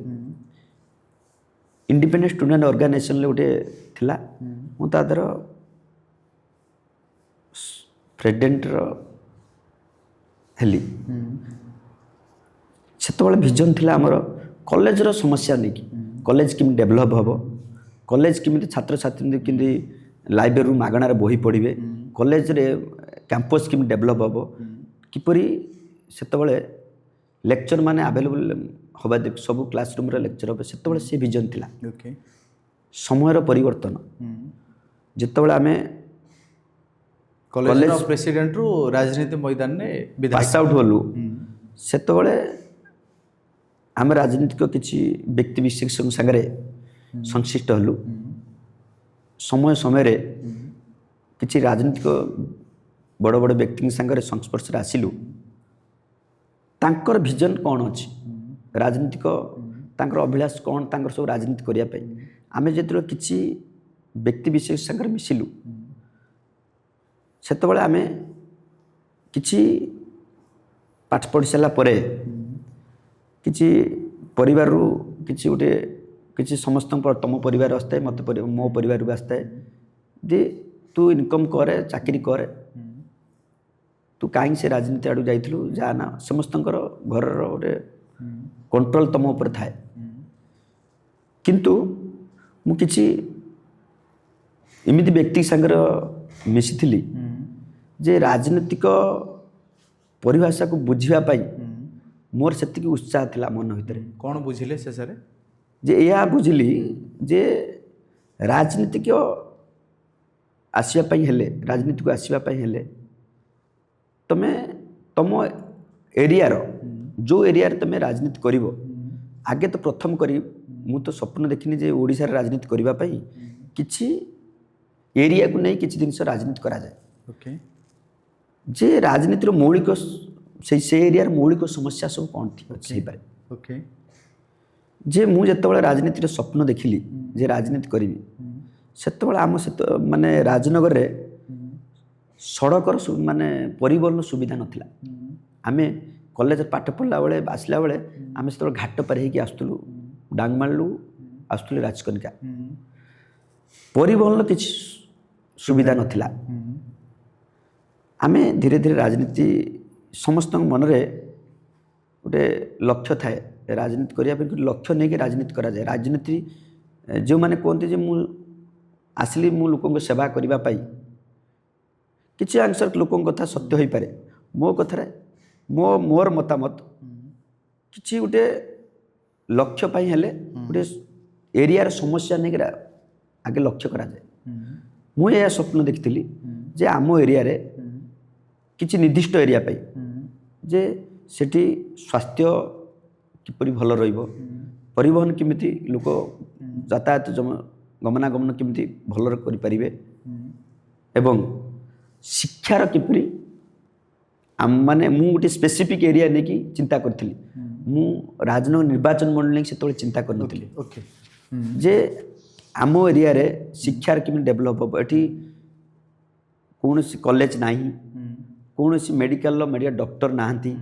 इंडिपेंडेंट स्टूडेंट ऑर्गेनाइजेशन गोटे थिला मुझे प्रेसिडेंट हेली से विजन थिला आमर कॉलेज समस्या नहीं कॉलेज किमी डेभलप हम कॉलेज किमी छात्र छात्री किमी लाइब्रेरी मागणार बही पढ़े कॉलेज रे कैंपस किमी डेभलप हम किपरि सेतबले लेक्चर माने अवेलेबल हवा सब क्लासरूम रे लेक्चर हम सेतबले से विजन थिला ओके समयर परिवर्तन जितेबाला आम कॉलेज प्रेसिडेंट रु राजनीति मैदान में पास आउट हलु सेतबले आम राजनीतिक किसी व्यक्ति विशेष संगे संश्लिष्ट हलु समय समय किसी राजनीतिक बड़ बड़ व्यक्ति संगे संस्पर्श आसिलु तांकर विजन कौन अच्छी राजनीतिक तांकर अभिलाष कौन तांकर सब राजनीति करने आम जो किसी व्यक्ति विशेष संगे मिसिलु से आम किसी पाठ पढ़ी सारा किसी परिवार किसी गोटे किसी समस्त तुम परिवार आसता मत मो परिवार भी आसता जे तू इनकम करे चाकरी करे तू कहीं से राजनीति आड़ जाइलु जा ना समस्त घर गोटे कंट्रोल तुम उपर थाए किंतु मु किसी इमिति व्यक्ति संगर मिसी जे राजनीतिक परिभाषा को बुझापी मोर से उत्साह थिला मन भितर कौन बुझिले शेष जे या बुझिली जे राजनीतिक आसवाई हेले राजनीति को आसवाई हेले तमें तुम एरिया जो एरिया तुम राजनीति कर आगे तो प्रथम करी मु तो स्वप्न देखनी जे ओडिशा रे राजनीति करने किसी एरिया को नहीं किसी जिन राजनीति करा जाए ओके जे राजनीतिर मौलिक से एरिया मौलिक समस्या सब कौन थी पारे ओके जे मु जिते राजनीतिर स्वप्न देखिली जे राजनीति करी से आम से माने राजनगर रे सड़कर माने परिवहन सुविधा नथिला ଆମେ କଲେଜ ପାଠ ପଢ଼ିଲା ବେଳେ ଆସିଲା ବେଳେ ଆମେ ସେତେବେଳେ ଘାଟ ପାରି ହେଇକି ଆସୁଥିଲୁ ଡାଙ୍ଗମାଳରୁ ଆସୁଥିଲୁ ରାଜକନିକା। ପରିବହନର କିଛି ସୁବିଧା ନଥିଲା। ଆମେ ଧୀରେ ଧୀରେ ରାଜନୀତି ସମସ୍ତଙ୍କ ମନରେ ଗୋଟେ ଲକ୍ଷ୍ୟ ଥାଏ ରାଜନୀତି କରିବା ପାଇଁ ଗୋଟେ ଲକ୍ଷ୍ୟ ନେଇକି ରାଜନୀତି କରାଯାଏ। ରାଜନୀତି ଯେଉଁମାନେ କୁହନ୍ତି ଯେ ମୁଁ ଆସିଲି ମୁଁ ଲୋକଙ୍କ ସେବା କରିବା ପାଇଁ, କିଛି ଅଂଶରେ ଲୋକଙ୍କ କଥା ସତ୍ୟ ହୋଇପାରେ। ମୋ କଥାରେ ମୋର ମତାମତ କିଛି ଗୋଟେ ଲକ୍ଷ୍ୟ ପାଇଁ ହେଲେ ଗୋଟେ ଏରିଆର ସମସ୍ୟା ନେଇକି ଆଗେ ଲକ୍ଷ୍ୟ କରାଯାଏ। ମୁଁ ଏହା ସ୍ୱପ୍ନ ଦେଖିଥିଲି ଯେ ଆମ ଏରିଆରେ କିଛି ନିର୍ଦ୍ଦିଷ୍ଟ ଏରିଆ ପାଇଁ ଯେ ସେଠି ସ୍ୱାସ୍ଥ୍ୟ କିପରି ଭଲ ରହିବ, ପରିବହନ କେମିତି ଲୋକ ଯାତାୟାତ ଗମନାଗମନ କେମିତି ଭଲରେ କରିପାରିବେ ଏବଂ ଶିକ୍ଷାର କିପରି ମାନେ ମୁଁ ଗୋଟେ ସ୍ପେସିଫିକ୍ ଏରିଆ ନେଇକି ଚିନ୍ତା କରିଥିଲି। ମୁଁ ରାଜନଗର ନିର୍ବାଚନ ମଣ୍ଡଳୀ ନେଇକି ସେତେବେଳେ ଚିନ୍ତା କରିନଥିଲି ଯେ ଆମ ଏରିଆରେ ଶିକ୍ଷାର କେମିତି ଡେଭଲପ୍ ହେବ। ଏଠି କୌଣସି କଲେଜ ନାହିଁ, କୌଣସି ମେଡ଼ିକାଲର ଡକ୍ଟର ନାହାନ୍ତି,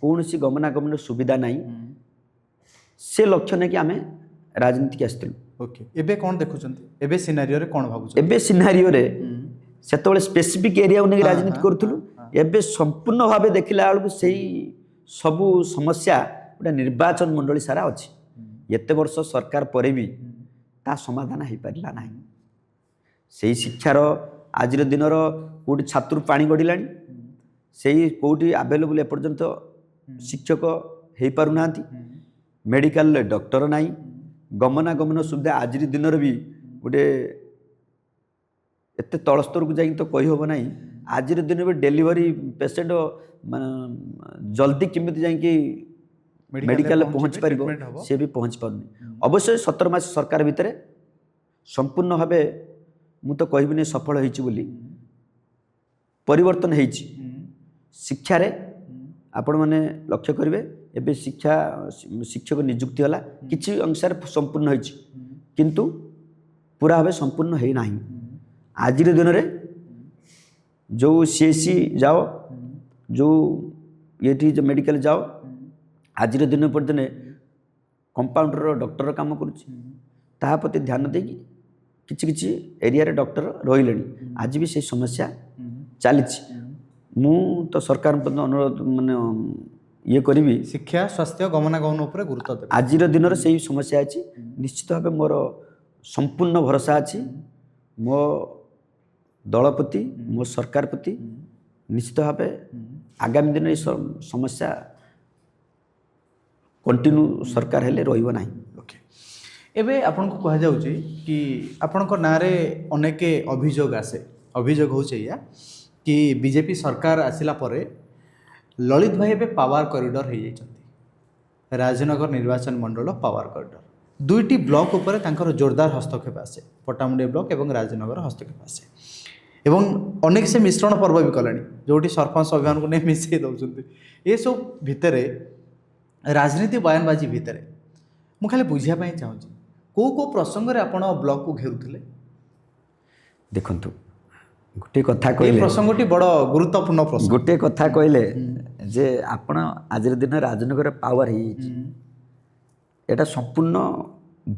କୌଣସି ଗମନାଗମନ ସୁବିଧା ନାହିଁ। ସେ ଲକ୍ଷ୍ୟ ନେଇକି ଆମେ ରାଜନୀତିକି ଆସିଥିଲୁ। ଓକେ, ଏବେ କ'ଣ ଦେଖୁଛନ୍ତି? ଏବେ ସିନାରିଓରେ କ'ଣ ଭାବୁଛନ୍ତି? ଏବେ ସିନାରିଓରେ ସେତେବେଳେ ସ୍ପେସିଫିକ୍ ଏରିଆକୁ ନେଇକି ରାଜନୀତି କରୁଥିଲୁ। ଏବେ ସମ୍ପୂର୍ଣ୍ଣ ଭାବେ ଦେଖିଲା ବେଳକୁ ସେଇ ସବୁ ସମସ୍ୟା ଗୋଟେ ନିର୍ବାଚନ ମଣ୍ଡଳୀ ସାରା ଅଛି। ଏତେ ବର୍ଷ ସରକାର ପରେ ବି ତା ସମାଧାନ ହେଇପାରିଲା ନାହିଁ। ସେଇ ଶିକ୍ଷାର ଆଜିର ଦିନର କେଉଁଠି ଛାତ୍ରରୁ ପାଣି ଗଡ଼ିଲାଣି, ସେଇ କେଉଁଠି ଆଭେଲେବୁଲ୍ ଏପର୍ଯ୍ୟନ୍ତ ଶିକ୍ଷକ ହେଇପାରୁନାହାନ୍ତି, ମେଡ଼ିକାଲରେ ଡକ୍ଟର ନାହିଁ, ଗମନାଗମନ ସୁବିଧା ଆଜିର ଦିନରେ ବି ଗୋଟେ ଏତେ ତଳ ସ୍ତରକୁ ଯାଇକି ତ କହିହେବ ନାହିଁ। ଆଜିର ଦିନରେ ବି ଡେଲିଭରି ପେସେଣ୍ଟ ଜଲ୍ଦି କେମିତି ଯାଇକି ମେଡ଼ିକାଲରେ ପହଞ୍ଚି ପାରିବ ସେ ବି ପହଞ୍ଚି ପାରୁନି। ଅବଶ୍ୟ 17 ମାସ ସରକାର ଭିତରେ ସମ୍ପୂର୍ଣ୍ଣ ଭାବେ ମୁଁ ତ କହିବିନି ସଫଳ ହେଇଛି ବୋଲି, ପରିବର୍ତ୍ତନ ହେଇଛି। ଶିକ୍ଷାରେ ଆପଣମାନେ ଲକ୍ଷ୍ୟ କରିବେ ଏବେ ଶିକ୍ଷକ ନିଯୁକ୍ତି ହେଲା, କିଛି ଅଂଶରେ ସମ୍ପୂର୍ଣ୍ଣ ହେଇଛି କିନ୍ତୁ ପୁରା ଭାବେ ସମ୍ପୂର୍ଣ୍ଣ ହେଇନାହିଁ। ଆଜିର ଦିନରେ ଯେଉଁ CSC ଯାଅ, ଯେଉଁ ଏଠି ମେଡ଼ିକାଲ ଯାଅ, ଆଜିର ଦିନ ପର୍ଯ୍ୟନ୍ତ କମ୍ପାଉଣ୍ଡର ଡକ୍ଟର କାମ କରୁଛି। ତାହା ପ୍ରତି ଧ୍ୟାନ ଦେଇକି କିଛି କିଛି ଏରିଆରେ ଡକ୍ଟର ରହିଲେଣି। ଆଜି ବି ସେଇ ସମସ୍ୟା ଚାଲିଛି। ମୁଁ ତ ସରକାରଙ୍କ ଅନୁରୋଧ ଇଏ କରିବି ଶିକ୍ଷା ସ୍ୱାସ୍ଥ୍ୟ ଗମନାଗମନ ଉପରେ ଗୁରୁତ୍ୱ ଦେବେ। ଆଜିର ଦିନରେ ସେଇ ସମସ୍ୟା ଅଛି। ନିଶ୍ଚିତ ଭାବେ ମୋର ସମ୍ପୂର୍ଣ୍ଣ ଭରସା ଅଛି ମୋ ଦଳ ପ୍ରତି, ମୋ ସରକାର ପ୍ରତି। ନିଶ୍ଚିତ ଭାବେ ଆଗାମୀ ଦିନରେ এই ସମସ୍ୟା କଣ୍ଟିନ୍ୟୁ ସରକାର ହେଲେ ରହିବ ନାହିଁ। ଓକେ, ଏବେ ଆପଣଙ୍କୁ କୁହାଯାଉଛି କି ଆପଣଙ୍କ ନାଁରେ ଅନେକ ଅଭିଯୋଗ ଆସେ। ଅଭିଯୋଗ ହେଉଛି ଏଇଆ କି ବିଜେପି ସରକାର ଆସିଲା ପରେ ଲଳିତ ଭାଇ ଏବେ ପାୱାର କରିଡର ହେଇଯାଇଛନ୍ତି। ରାଜନଗର ନିର୍ବାଚନ ମଣ୍ଡଳ ପାୱାର କରିଡର, ଦୁଇଟି ବ୍ଲକ ଉପରେ ତାଙ୍କର ଜୋରଦାର ହସ୍ତକ୍ଷେପ ଆସେ। ପଟ୍ଟାମୁଣ୍ଡାଇ ବ୍ଲକ ଏବଂ ରାଜନଗର ହସ୍ତକ୍ଷେପ ଆସେ ଏବଂ ଅନେକ ସେ ମିଶ୍ରଣ ପର୍ବ ବି କଲେଣି, ଯେଉଁଠି ସରପଞ୍ଚ ଅଭିଯାନକୁ ନେଇ ମିଶାଇ ଦେଉଛନ୍ତି। ଏସବୁ ଭିତରେ ରାଜନୀତି ବୟାନବାଜି ଭିତରେ ମୁଁ ଖାଲି ବୁଝିବା ପାଇଁ ଚାହୁଁଛି କେଉଁ କେଉଁ ପ୍ରସଙ୍ଗରେ ଆପଣ ବ୍ଲକକୁ ଘେରୁଥିଲେ? ଦେଖନ୍ତୁ, ଗୋଟେ କଥା କହିଲେ, ପ୍ରସଙ୍ଗଟି ବଡ଼ ଗୁରୁତ୍ୱପୂର୍ଣ୍ଣ ପ୍ରସଙ୍ଗ। ଗୋଟେ କଥା କହିଲେ ଯେ ଆପଣ ଆଜିର ଦିନ ରାଜନଗର ପାୱାର ହେଇଯାଇଛି, ଏଇଟା ସମ୍ପୂର୍ଣ୍ଣ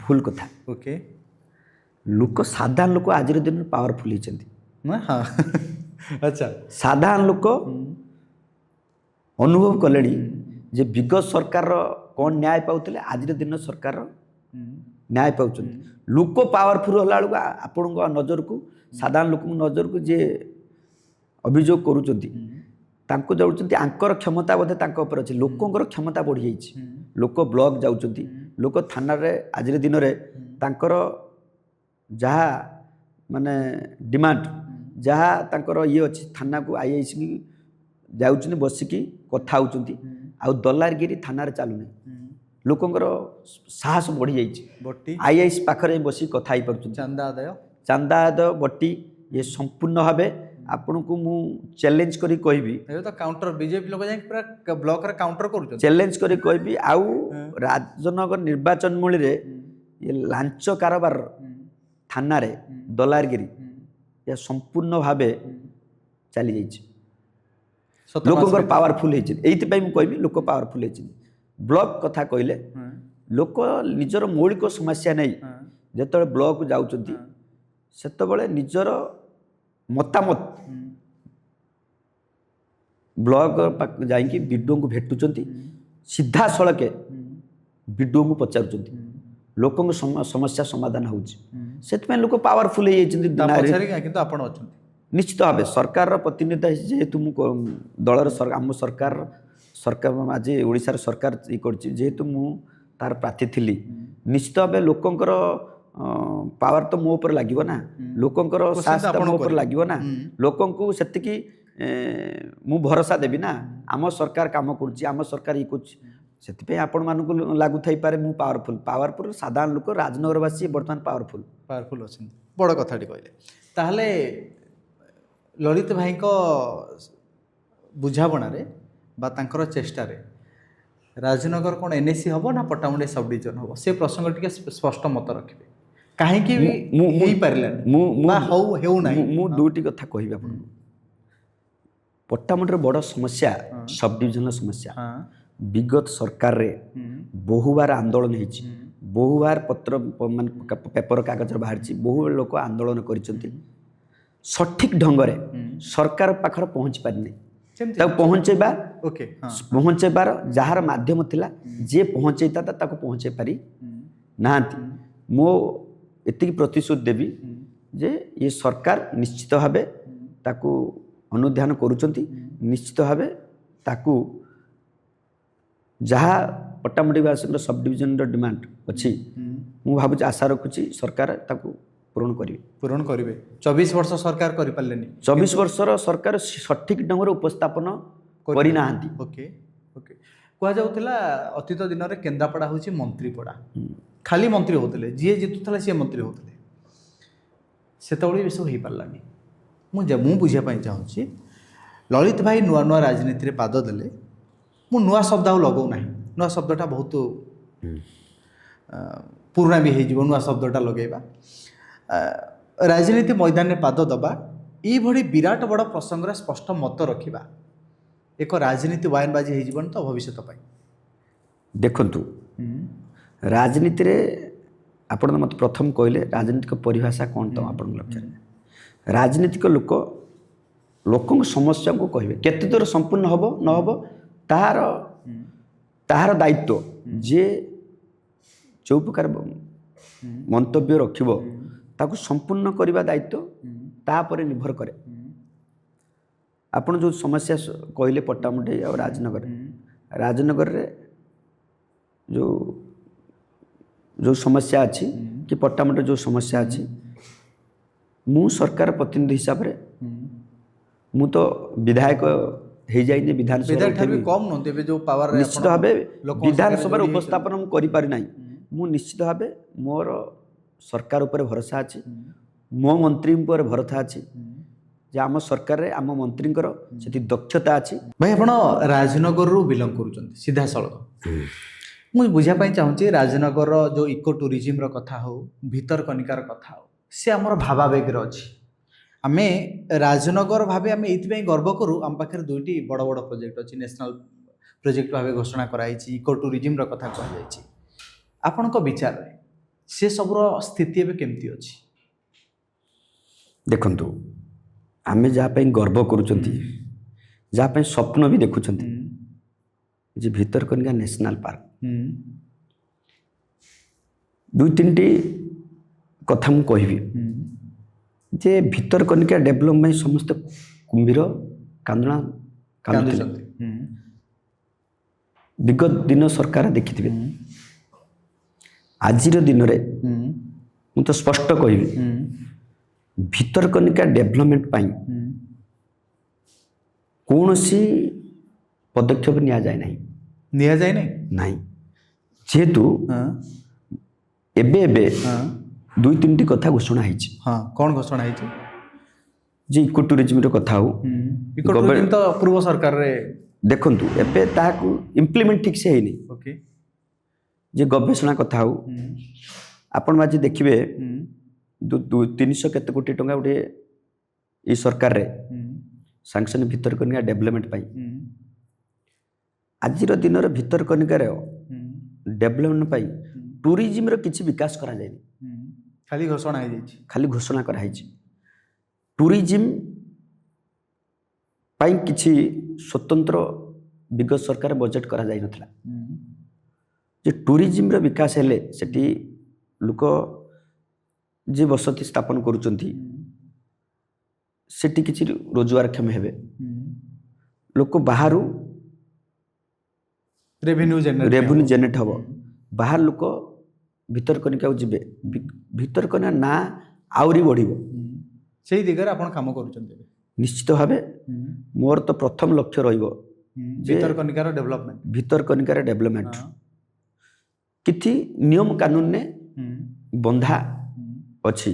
ଭୁଲ କଥା। ଓକେ, ଲୋକ ସାଧାରଣ ଲୋକ ଆଜିର ଦିନରେ ପାୱାରଫୁଲ ହେଇଛନ୍ତି। ଆଚ୍ଛା, ସାଧାରଣ ଲୋକ ଅନୁଭବ କଲେଣି ଯେ ବିଗତ ସରକାରର କ'ଣ ନ୍ୟାୟ ପାଉଥିଲେ, ଆଜିର ଦିନ ସରକାରର ନ୍ୟାୟ ପାଉଛନ୍ତି। ଲୋକ ପାୱାରଫୁଲ ହେଲା ବେଳକୁ ଆପଣଙ୍କ ନଜରକୁ, ସାଧାରଣ ଲୋକଙ୍କ ନଜରକୁ ଯିଏ ଅଭିଯୋଗ କରୁଛନ୍ତି ତାଙ୍କୁ ଯାଉଛନ୍ତି ଆଙ୍କର କ୍ଷମତା ବୋଧେ ତାଙ୍କ ଉପରେ ଅଛି। ଲୋକଙ୍କର କ୍ଷମତା ବଢ଼ିଯାଇଛି। ଲୋକ ବ୍ଲକ ଯାଉଛନ୍ତି, ଲୋକ ଥାନାରେ ଆଜିର ଦିନରେ ତାଙ୍କର ଯାହା ଡିମାଣ୍ଡ, ଯାହା ତାଙ୍କର ଇଏ ଅଛି, ଥାନାକୁ IIC ଯାଉଛନ୍ତି, ବସିକି କଥା ହେଉଛନ୍ତି। ଆଉ ଦଲାରଗିରି ଥାନାରେ ଚାଲୁନି। ଲୋକଙ୍କର ସାହସ ବଢ଼ିଯାଇଛି। IIC ପାଖରେ ବସିକି କଥା ହେଇପାରୁଛନ୍ତି। ଚାନ୍ଦା ଆଦାୟ ବଟି ଏ ସମ୍ପୂର୍ଣ୍ଣ ଭାବେ ଆପଣଙ୍କୁ ମୁଁ ଚ୍ୟାଲେଞ୍ଜ କରି କହିବି, କାଉଣ୍ଟର ବିଜେପି ଲୋକ ଯାଇକି ପୁରା ବ୍ଲକରେ କାଉଣ୍ଟର କରୁଛନ୍ତି। ଚ୍ୟାଲେଞ୍ଜ କରି କହିବି ଆଉ ରାଜନଗର ନିର୍ବାଚନ ମୂଳରେ ଏ ଲାଞ୍ଚ କାରବାର ଥାନାରେ ଦଲାରଗିରି ଏ ସମ୍ପୂର୍ଣ୍ଣ ଭାବେ ଚାଲିଯାଇଛି। ଲୋକଙ୍କର ପାୱାରଫୁଲ ହେଇଛନ୍ତି ଏଇଥିପାଇଁ ମୁଁ କହିବି ଲୋକ ପାୱାରଫୁଲ ହେଇଛନ୍ତି ବ୍ଲକ କଥା କହିଲେ ଲୋକ ନିଜର ମୌଳିକ ସମସ୍ୟା ନେଇ ଯେତେବେଳେ ବ୍ଲକକୁ ଯାଉଛନ୍ତି ସେତେବେଳେ ନିଜର ମତାମତ ବ୍ଲକ ପାଖକୁ ଯାଇକି ବିଡିଓଙ୍କୁ ଭେଟୁଛନ୍ତି ସିଧାସଳଖେ ବିଡିଓଙ୍କୁ ପଚାରୁଛନ୍ତି ଲୋକଙ୍କ ସମସ୍ୟା ସମାଧାନ ହେଉଛି ସେଥିପାଇଁ ଲୋକ ପାୱାରଫୁଲ ହେଇଯାଇଛନ୍ତି କିନ୍ତୁ ଆପଣ ଅଛନ୍ତି ନିଶ୍ଚିତ ଭାବେ ସରକାରର ପ୍ରତିନିଧି ଯେହେତୁ ମୁଁ ଦଳର ଆମ ସରକାର ଆଜି ଓଡ଼ିଶାର ସରକାର ଇଏ କରିଛି ଯେହେତୁ ମୁଁ ତାର ପ୍ରାର୍ଥୀ ଥିଲି ନିଶ୍ଚିତ ଭାବେ ଲୋକଙ୍କର ପାୱାର ତ ମୋ ଉପରେ ଲାଗିବ ନା ଲୋକଙ୍କର ସାହସ ମୋ ଉପରେ ଲାଗିବ ନା ଲୋକଙ୍କୁ ସେତିକି ମୁଁ ଭରସା ଦେବି ନା ଆମ ସରକାର କାମ କରୁଛି ଆମ ସରକାର ଇଏ କରୁଛି ସେଥିପାଇଁ ଆପଣମାନଙ୍କୁ ଲାଗୁଥାଇପାରେ ମୁଁ ପାୱାରଫୁଲ ସାଧାରଣ ଲୋକ ରାଜନଗରବାସୀ ବର୍ତ୍ତମାନ ପାୱାରଫୁଲ ଅଛନ୍ତି ବଡ଼ କଥାଟି କହିଲେ ତାହେଲେ ଲଳିତ ଭାଇଙ୍କ ବୁଝାବଣାରେ ବା ତାଙ୍କର ଚେଷ୍ଟାରେ ରାଜନଗର କ'ଣ ଏନ୍ଏସି ହେବ ନା ପଟ୍ଟାମୁଣ୍ଡାଇ ସବ୍ ଡିଭିଜନ୍ ହେବ ସେ ପ୍ରସଙ୍ଗ ଟିକେ ସ୍ପଷ୍ଟ ମତ ରଖିବେ କାହିଁକି ହେଇପାରିଲାନି ହେଉନାହିଁ ମୁଁ ଦୁଇଟି କଥା କହିବି ଆପଣଙ୍କୁ ପଟ୍ଟାମୁଣ୍ଡିର ବଡ଼ ସମସ୍ୟା ସବ୍ ଡିଭିଜନର ସମସ୍ୟା ବିଗତ ସରକାରରେ ବହୁବାର ଆନ୍ଦୋଳନ ହେଇଛି ବହୁବାର ପତ୍ର ମାନେ ପେପର କାଗଜରେ ବାହାରିଛି ବହୁ ଲୋକ ଆନ୍ଦୋଳନ କରିଛନ୍ତି ସଠିକ ଢଙ୍ଗରେ ସରକାର ପାଖରେ ପହଞ୍ଚି ପାରିନି ତାକୁ ପହଞ୍ଚେଇବାର ଯାହାର ମାଧ୍ୟମ ଥିଲା ଯିଏ ପହଞ୍ଚେଇଥାନ୍ତା ତାକୁ ପହଞ୍ଚେଇ ପାରି ନାହାନ୍ତି ମୁଁ ଏତିକି ପ୍ରତିଶ୍ରୁତି ଦେବି ଯେ ଏ ସରକାର ନିଶ୍ଚିତ ଭାବେ ତାକୁ ଅନୁଧ୍ୟାନ କରୁଛନ୍ତି ନିଶ୍ଚିତ ଭାବେ ତାକୁ ଯାହା ପଟ୍ଟାମୁଣ୍ଡାଇବାସୀଙ୍କର ସବ୍ ଡିଭିଜନର ଡିମାଣ୍ଡ ଅଛି ମୁଁ ଭାବୁଛି ଆଶା ରଖୁଛି ସରକାର ତାକୁ ପୂରଣ କରିବେ 24 ବର୍ଷ ସରକାର କରିପାରିଲେନି 24 ବର୍ଷର ସରକାର ସଠିକ ଢଙ୍ଗରେ ଉପସ୍ଥାପନ କରିନାହାନ୍ତି ଓକେ କୁହାଯାଉଥିଲା ଅତୀତ ଦିନରେ କେନ୍ଦ୍ରାପଡ଼ା ହେଉଛି ମନ୍ତ୍ରୀପଡ଼ା ଖାଲି ମନ୍ତ୍ରୀ ହେଉଥିଲେ ଯିଏ ଜିତୁଥିଲା ସିଏ ମନ୍ତ୍ରୀ ହେଉଥିଲେ ସେତେବେଳେ ଏସବୁ ହେଇପାରିଲାନି ମୁଁ ବୁଝିବା ପାଇଁ ଚାହୁଁଛି ଲଳିତ ଭାଇ ନୂଆ ନୂଆ ରାଜନୀତିରେ ପାଦ ଦେଲେ ମୁଁ ନୂଆ ଶବ୍ଦ ଆଉ ଲଗାଉନାହିଁ ନୂଆ ଶବ୍ଦଟା ବହୁତ ପୁରୁଣା ବି ହେଇଯିବ ନୂଆ ଶବ୍ଦଟା ଲଗାଇବା ରାଜନୀତି ମଇଦାନରେ ପାଦ ଦେବା ଏଇଭଳି ବିରାଟ ବଡ଼ ପ୍ରସଙ୍ଗରେ ସ୍ପଷ୍ଟ ମତ ରଖିବା ଏକ ରାଜନୀତି ୱାଇନବାଜି ହେଇଯିବନି ତ ଭବିଷ୍ୟତ ପାଇଁ ଦେଖନ୍ତୁ ରାଜନୀତିରେ ଆପଣ ମୋତେ ପ୍ରଥମ କହିଲେ ରାଜନୈତିକ ପରିଭାଷା କ'ଣ ତ ଆପଣଙ୍କ ଲକ୍ଷ୍ୟରେ ରାଜନୈତିକ ଲୋକଙ୍କ ସମସ୍ୟାକୁ କହିବେ କେତେ ଦୂର ସମ୍ପୂର୍ଣ୍ଣ ହେବ ନ ହେବ ତାହାର ଦାୟିତ୍ୱ ଯିଏ ଯେଉଁ ପ୍ରକାର ମନ୍ତବ୍ୟ ରଖିବ ତାକୁ ସମ୍ପୂର୍ଣ୍ଣ କରିବା ଦାୟିତ୍ୱ ତାପରେ ନିର୍ଭର କରେ ଆପଣ ଯେଉଁ ସମସ୍ୟା କହିଲେ ପଟ୍ଟାମୁଣ୍ଡାଇ ଆଉ ରାଜନଗରରେ ଯେଉଁ ସମସ୍ୟା ଅଛି କି ପଟ୍ଟାମୁଣ୍ଡାଇରେ ଯେଉଁ ସମସ୍ୟା ଅଛି ମୁଁ ସରକାର ପ୍ରତିନିଧି ହିସାବରେ ମୁଁ ତ ବିଧାୟକ ହେଇଯାଇନି ବିଧାନସଭା ନିଶ୍ଚିତ ଭାବେ ବିଧାନସଭାରେ ଉପସ୍ଥାପନ ମୁଁ କରିପାରି ନାହିଁ ମୁଁ ନିଶ୍ଚିତ ଭାବେ ମୋର ସରକାର ଉପରେ ଭରସା ଅଛି ମୋ ମନ୍ତ୍ରୀ ଉପରେ ଭରସା ଅଛି ଯେ ଆମ ସରକାରରେ ଆମ ମନ୍ତ୍ରୀଙ୍କର ସେଠି ଦକ୍ଷତା ଅଛି ଭାଇ ଆପଣ ରାଜନଗରରୁ ବିଲଙ୍ଗ କରୁଛନ୍ତି ସିଧାସଳଖ ମୁଁ ବୁଝିବା ପାଇଁ ଚାହୁଁଛି ରାଜନଗରର ଯେଉଁ ଇକୋ ଟୁରିଜିମର କଥା ହେଉ ଭିତରକନିକାର କଥା ହେଉ ସେ ଆମର ଭାବାବେଗରେ ଅଛି ଆମେ ରାଜନଗର ଭାବେ ଆମେ ଏଇଥିପାଇଁ ଗର୍ବ କରୁ ଆମ ପାଖରେ ଦୁଇଟି ବଡ଼ ବଡ଼ ପ୍ରୋଜେକ୍ଟ ଅଛି ନ୍ୟାସନାଲ ପ୍ରୋଜେକ୍ଟ ଭାବେ ଘୋଷଣା କରାଯାଇଛି ଇକୋ ଟୁରିଜିମର କଥା କୁହାଯାଇଛି ଆପଣଙ୍କ ବିଚାରରେ ସେ ସବୁର ସ୍ଥିତି ଏବେ କେମିତି ଅଛି ଦେଖନ୍ତୁ ଆମେ ଯାହା ପାଇଁ ଗର୍ବ କରୁଛନ୍ତି ଯାହା ପାଇଁ ସ୍ୱପ୍ନ ବି ଦେଖୁଛନ୍ତି ଯେ ଭିତରକନିକା ନ୍ୟାସନାଲ ପାର୍କ ଦୁଇ ତିନିଟି କଥା ମୁଁ କହିବି ଯେ ଭିତରକନିକା ଡେଭଲପମେଣ୍ଟ ପାଇଁ ସମସ୍ତେ କୁମ୍ଭୀର କାନ୍ଦୁଛନ୍ତି ବିଗତ ଦିନ ସରକାର ଦେଖିଥିବେ ଆଜିର ଦିନରେ ମୁଁ ତ ସ୍ପଷ୍ଟ କହିବି ଭିତରକନିକା ଡେଭଲପମେଣ୍ଟ ପାଇଁ କୌଣସି ପଦକ୍ଷେପ ନିଆଯାଏ ନାହିଁ ଯେହେତୁ ଏବେ ଦୁଇ ତିନିଟି କଥା ଘୋଷଣା ହେଇଛି କ'ଣ ଘୋଷଣା ହେଇଛି ଯେ ଇକୋ ଟୁରିଜିମର କଥା ହଉ ତ ପୂର୍ବ ସରକାରରେ ଦେଖନ୍ତୁ ଏବେ ତାହାକୁ ଇମ୍ପ୍ଲିମେଣ୍ଟ ଠିକ୍ ସେ ହେଇନି ଯେ ଗବେଷଣା କଥା ହଉ ଆପଣ ଆଜି ଦେଖିବେ 300 କେତେ କୋଟି ଟଙ୍କା ଗୋଟେ ଏଇ ସରକାରରେ ସାଂସନ ଭିତରକନିକା ଡେଭଲପମେଣ୍ଟ ପାଇଁ ଆଜିର ଦିନର ଭିତରକନିକାର ଡେଭଲପମେଣ୍ଟ ପାଇଁ ଟୁରିଜିମର କିଛି ବିକାଶ କରାଯାଇନି, ଖାଲି ଘୋଷଣା ହେଇଯାଇଛି। ଖାଲି ଘୋଷଣା କରାହେଇଛି। ଟୁରିଜିମ ପାଇଁ କିଛି ସ୍ୱତନ୍ତ୍ର ବିଗତ ସରକାର ବଜେଟ୍ କରାଯାଇନଥିଲା। ଯେ ଟୁରିଜିମର ବିକାଶ ହେଲେ ସେଠି ଲୋକ ଯିଏ ବସତି ସ୍ଥାପନ କରୁଛନ୍ତି ସେଠି କିଛି ରୋଜଗାରକ୍ଷମ ହେବେ, ଲୋକ ବାହାରୁ ରେଭିନ୍ୟୁ ଜେନେରେଟ୍ ହେବ, ବାହାର ଲୋକ ଭିତରକନିକାକୁ ଯିବେ, ଭିତରକନିକା ନାଁ ଆହୁରି ବଢ଼ିବ। ସେଇ ଦିଗରେ ଆପଣ କାମ କରୁଛନ୍ତି ଏବେ? ନିଶ୍ଚିତ ଭାବେ ମୋର ତ ପ୍ରଥମ ଲକ୍ଷ୍ୟ ରହିବ ଭିତରକନିକାର ଡେଭଲପମେଣ୍ଟ। ଭିତରକନିକାର ଡେଭଲପମେଣ୍ଟ କିଛି ନିୟମ କାନୁନରେ ବନ୍ଧା ଅଛି,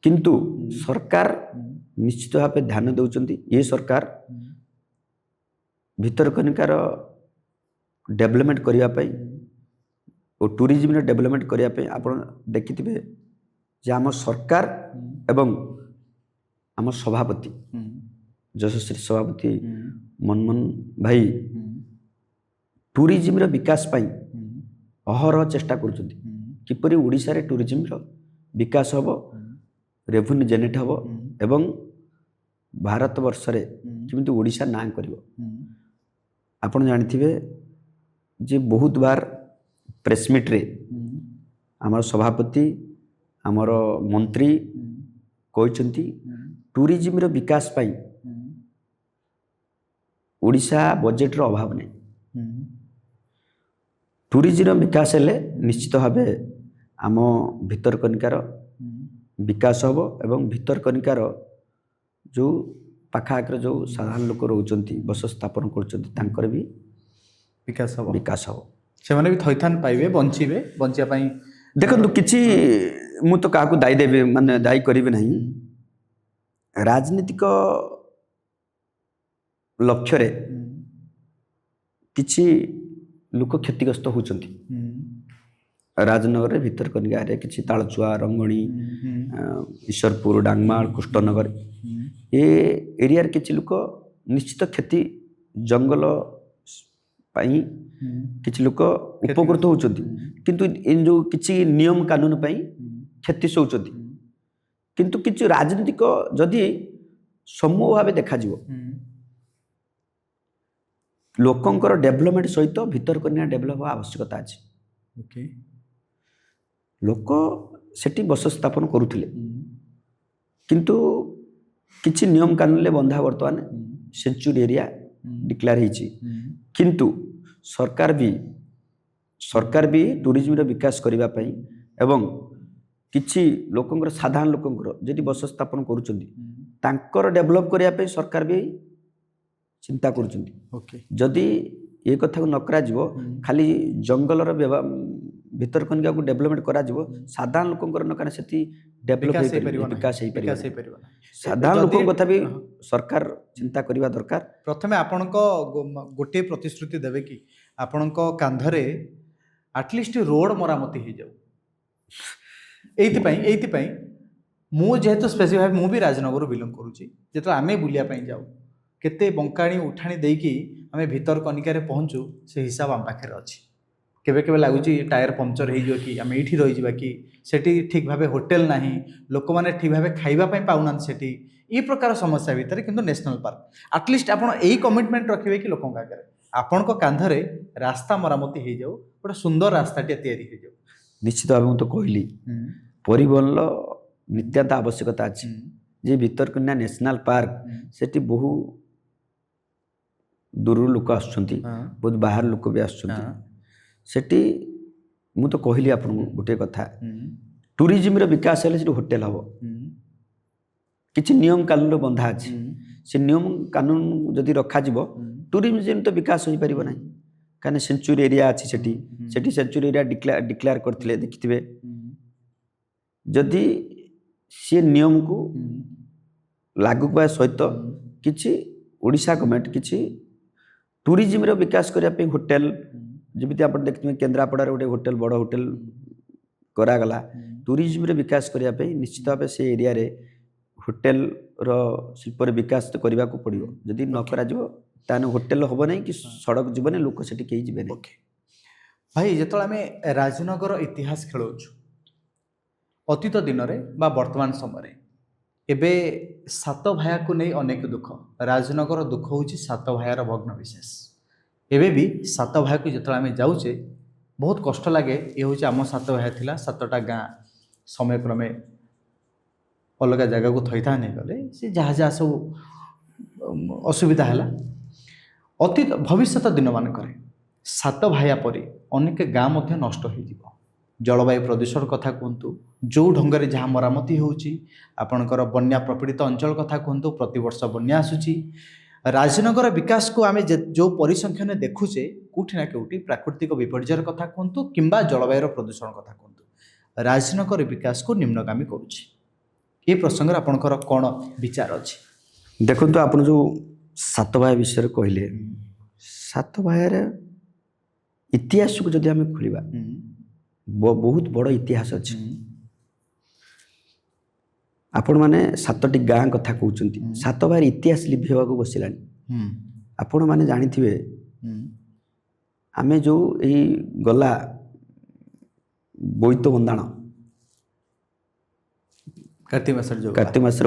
କିନ୍ତୁ ସରକାର ନିଶ୍ଚିତ ଭାବେ ଧ୍ୟାନ ଦେଉଛନ୍ତି। ଏ ସରକାର ଭିତରକନିକାର ଡେଭଲପମେଣ୍ଟ କରିବା ପାଇଁ ଓ ଟୁରିଜିମର ଡେଭଲପମେଣ୍ଟ କରିବା ପାଇଁ ଆପଣ ଦେଖିଥିବେ ଯେ ଆମ ସରକାର ଏବଂ ଆମ ସଭାପତି ଯଶସ୍ୱୀ ସଭାପତି ମନମୋହନ ଭାଇ ଟୁରିଜିମର ବିକାଶ ପାଇଁ ଅହରହ ଚେଷ୍ଟା କରୁଛନ୍ତି। କିପରି ଓଡ଼ିଶାରେ ଟୁରିଜିମର ବିକାଶ ହେବ, ରେଭିନ୍ୟୁ ଜେନେରେଟ୍ ହେବ ଏବଂ ଭାରତ ବର୍ଷରେ କେମିତି ଓଡ଼ିଶା ନାଁ କରିବ। ଆପଣ ଜାଣିଥିବେ ଯେ ବହୁତ ବାର ପ୍ରେସମିଟ୍ରେ ଆମର ସଭାପତି ଆମର ମନ୍ତ୍ରୀ କହିଛନ୍ତି ଟୁରିଜିମର ବିକାଶ ପାଇଁ ଓଡ଼ିଶା ବଜେଟ୍ର ଅଭାବ ନାହିଁ। ଟୁରିଜିମର ବିକାଶ ହେଲେ ନିଶ୍ଚିତ ଭାବେ ଆମ ଭିତରକନିକାର ବିକାଶ ହେବ ଏବଂ ଭିତରକନିକାର ଯେଉଁ ପାଖାଆଖରେ ଯେଉଁ ସାଧାରଣ ଲୋକ ରହୁଛନ୍ତି ବସତି ସ୍ଥାପନ କରୁଛନ୍ତି ତାଙ୍କର ବି ବିକାଶ ହେବ। ସେମାନେ ବି ଥଇଥାନ ପାଇବେ, ବଞ୍ଚିବେ। ବଞ୍ଚିବା ପାଇଁ ଦେଖନ୍ତୁ କିଛି ମୁଁ ତ କାହାକୁ ଦାୟୀ ଦେବି ମାନେ ଦାୟୀ କରିବି ନାହିଁ। ରାଜନୀତିକ ଲକ୍ଷ୍ୟରେ କିଛି ଲୋକ କ୍ଷତିଗ୍ରସ୍ତ ହେଉଛନ୍ତି। ରାଜନଗରରେ ଭିତରକନିକାରେ କିଛି ତାଳଚୁଆ, ରଙ୍ଗଣୀ, ଈଶ୍ୱରପୁର, ଡାଙ୍ଗମାଳ, କୃଷ୍ଣନଗର ଏ ଏରିଆରେ କିଛି ଲୋକ ନିଶ୍ଚିତ କ୍ଷତି ଜଙ୍ଗଲ ପାଇଁ କିଛି ଲୋକ ଉପକୃତ ହେଉଛନ୍ତି, କିନ୍ତୁ ଏ ଯେଉଁ କିଛି ନିୟମ କାନୁନ ପାଇଁ କ୍ଷତି ସହୁଛନ୍ତି। କିନ୍ତୁ କିଛି ରାଜନୀତିକ ଯଦି ସମୂହ ଭାବେ ଦେଖାଯିବ ଲୋକଙ୍କର ଡେଭଲପମେଣ୍ଟ ସହିତ ଭିତରକନିକା ଡେଭଲପ ହେବା ଆବଶ୍ୟକତା ଅଛି। ଲୋକ ସେଠି ବସତି ସ୍ଥାପନ କରୁଥିଲେ, କିନ୍ତୁ କିଛି ନିୟମ କାନୁନରେ ବନ୍ଧା ବର୍ତ୍ତମାନ ସେଞ୍ଚୁରୀ ଏରିଆ ଡିକ୍ଲେୟାର ହେଇଛି। କିନ୍ତୁ ସରକାର ବି ଟୁରିଜିମର ବିକାଶ କରିବା ପାଇଁ ଏବଂ କିଛି ଲୋକଙ୍କର ସାଧାରଣ ଲୋକଙ୍କର ଯଦି ବସତି ସ୍ଥାପନ କରୁଛନ୍ତି ତାଙ୍କର ଡେଭଲପ କରିବା ପାଇଁ ସରକାର ବି ଚିନ୍ତା କରୁଛନ୍ତି। ଯଦି ଏ କଥାକୁ ନ କରାଯିବ, ଖାଲି ଜଙ୍ଗଲର ଭିତରକନିକାକୁ ଡେଭଲପମେଣ୍ଟ କରାଯିବ, ସାଧାରଣ ଲୋକଙ୍କର ନ କାରଣ ସେଠି ବିକାଶ ହେଇପାରିବ। ସାଧାରଣ ଲୋକଙ୍କ କଥା ବି ସରକାର ଚିନ୍ତା କରିବା ଦରକାର। ପ୍ରଥମେ ଆପଣଙ୍କ ଗୋଟିଏ ପ୍ରତିଶ୍ରୁତି ଦେବେ କି ଆପଣଙ୍କ କାନ୍ଧରେ ଆଟଲିଷ୍ଟ ରୋଡ ମରାମତି ହେଇଯାଉ। ଏଇଥିପାଇଁ ମୁଁ ଯେହେତୁ ସ୍ପେସିଫାଇ ମୁଁ ବି ରାଜନଗରରୁ ବିଲଙ୍ଗ କରୁଛି। ଯେତେବେଳେ ଆମେ ବୁଲିବା ପାଇଁ ଯାଉ କେତେ ବଙ୍କାଣି ଉଠାଣି ଦେଇକି ଆମେ ଭିତରକନିକାରେ ପହଞ୍ଚୁ, ସେ ହିସାବ ଆମ ପାଖରେ ଅଛି। କେବେ କେବେ ଲାଗୁଛି ଟାୟାର ପମ୍ପଚର ହେଇଯିବ କି, ଆମେ ଏଇଠି ରହିଯିବା କି, ସେଠି ଠିକ୍ ଭାବେ ହୋଟେଲ ନାହିଁ, ଲୋକମାନେ ଠିକ୍ ଭାବେ ଖାଇବା ପାଇଁ ପାଉନାହାନ୍ତି ସେଠି, ଏ ପ୍ରକାର ସମସ୍ୟା ଭିତରେ କିନ୍ତୁ ନ୍ୟାସନାଲ ପାର୍କ ଆଟଲିଷ୍ଟ ଆପଣ ଏଇ କମିଟମେଣ୍ଟ ରଖିବେ କି ଲୋକଙ୍କ ଆଗରେ ଆପଣଙ୍କ କାନ୍ଧରେ ରାସ୍ତା ମରାମତି ହେଇଯାଉ, ଗୋଟେ ସୁନ୍ଦର ରାସ୍ତାଟିଏ ତିଆରି ହେଇଯାଉ। ନିଶ୍ଚିତ ଭାବେ ମୁଁ ତ କହିଲି ପରିବହନର ନିତ୍ୟାନ୍ତ ଆବଶ୍ୟକତା ଅଛି। ଯେ ଭିତରକନିକା ନ୍ୟାସନାଲ ପାର୍କ ସେଠି ବହୁ ଦୂରରୁ ଲୋକ ଆସୁଛନ୍ତି, ବହୁତ ବାହାର ଲୋକ ବି ଆସୁଛନ୍ତି ସେଠି। ମୁଁ ତ କହିଲି ଆପଣଙ୍କୁ ଗୋଟିଏ କଥା, ଟୁରିଜିମର ବିକାଶ ହେଲେ ସେଠି ହୋଟେଲ ହେବ। କିଛି ନିୟମ କାନୁନର ବନ୍ଧା ଅଛି, ସେ ନିୟମ କାନୁନ ଯଦି ରଖାଯିବ ଟୁରିଜିମ ତ ବିକାଶ ହୋଇପାରିବ ନାହିଁ। କାହିଁକିନା ସେଞ୍ଚୁରୀ ଏରିଆ ଅଛି ସେଠି ସେଞ୍ଚୁରୀ ଏରିଆ ଡିକ୍ଲେୟାର କରିଥିଲେ, ଦେଖିଥିବେ। ଯଦି ସେ ନିୟମକୁ ଲାଗୁ କରିବା ସହିତ କିଛି ଓଡ଼ିଶା ଗଭର୍ଣ୍ଣମେଣ୍ଟ କିଛି ଟୁରିଜିମର ବିକାଶ କରିବା ପାଇଁ ହୋଟେଲ, ଯେମିତି ଆପଣ ଦେଖିଥିବେ କେନ୍ଦ୍ରାପଡ଼ାରେ ଗୋଟେ ହୋଟେଲ, ବଡ଼ ହୋଟେଲ କରାଗଲା। ଟୁରିଜିମର ବିକାଶ କରିବା ପାଇଁ ନିଶ୍ଚିତ ଭାବେ ସେ ଏରିଆରେ ହୋଟେଲର ଶିଳ୍ପର ବିକାଶ କରିବାକୁ ପଡ଼ିବ। ଯଦି ନ କରାଯିବ ତାହେଲେ ହୋଟେଲ ହେବ ନାହିଁ କି ସଡ଼କ ଯିବନି, ଲୋକ ସେଠି କେହି ଯିବେ ନାହିଁ। ଓକେ ଭାଇ, ଯେତେବେଳେ ଆମେ ରାଜନଗର ଇତିହାସ ଖେଳୁଛୁ ଅତୀତ ଦିନରେ ବା ବର୍ତ୍ତମାନ ସମୟରେ, ଏବେ ସାତ ଭାୟାକୁ ନେଇ ଅନେକ ଦୁଃଖ। ରାଜନଗର ଦୁଃଖ ହେଉଛି ସାତ ଭାୟାର ଭଗ୍ନ ବିଶେଷ। ଏବେ ବି ସାତ ଭାୟାକୁ ଯେତେବେଳେ ଆମେ ଯାଉଛେ ବହୁତ କଷ୍ଟ ଲାଗେ। ଏ ହେଉଛି ଆମ ସାତ ଭାୟା ଥିଲା, ସାତଟା ଗାଁ ସମୟକ୍ରମେ ଅଲଗା ଜାଗାକୁ ଥଇଥାନ ହେଇଗଲେ, ସେ ଯାହା ଯାହା ସବୁ ଅସୁବିଧା ହେଲା। ଅତୀତ ଭବିଷ୍ୟତ ଦିନମାନଙ୍କରେ ସାତ ଭାୟା ପରି ଅନେକ ଗାଁ ମଧ୍ୟ ନଷ୍ଟ ହୋଇଯିବ। ଜଳବାୟୁ ପ୍ରଦୂଷଣ କଥା କୁହନ୍ତୁ, ଯେଉଁ ଢଙ୍ଗରେ ଯାହା ମରାମତି ହେଉଛି, ଆପଣଙ୍କର ବନ୍ୟା ପ୍ରପୀଡ଼ିତ ଅଞ୍ଚଳ କଥା କୁହନ୍ତୁ, ପ୍ରତିବର୍ଷ ବନ୍ୟା ଆସୁଛି। ରାଜନଗର ବିକାଶକୁ ଆମେ ଯେଉଁ ପରିସଂଖ୍ୟାନ ଦେଖୁଛେ, କେଉଁଠି ନା କେଉଁଠି ପ୍ରାକୃତିକ ବିପର୍ଯ୍ୟୟର କଥା କୁହନ୍ତୁ କିମ୍ବା ଜଳବାୟୁର ପ୍ରଦୂଷଣ କଥା କୁହନ୍ତୁ, ରାଜନଗର ବିକାଶକୁ ନିମ୍ନଗାମୀ କରୁଛି। ଏ ପ୍ରସଙ୍ଗରେ ଆପଣଙ୍କର କ'ଣ ବିଚାର ଅଛି? ଦେଖନ୍ତୁ, ଆପଣ ଯେଉଁ ସାତ ଭାୟା ବିଷୟରେ କହିଲେ, ସାତ ଭାୟାର ଇତିହାସକୁ ଯଦି ଆମେ ଖୋଲିବା, ବହୁତ ବଡ଼ ଇତିହାସ ଅଛି। ଆପଣମାନେ ସାତଟି ଗାଁ କଥା କହୁଛନ୍ତି, ସାତ ଭାୟାର ଇତିହାସ ଲିଭି ହେବାକୁ ବସିଲାଣି। ଆପଣମାନେ ଜାଣିଥିବେ, ଆମେ ଯେଉଁ ଏଇ ଗଲା ବୋଇତ ବନ୍ଦାଣ, କାର୍ତ୍ତିକ ମାସରେ ଯେଉଁ କାର୍ତ୍ତିକ ମାସର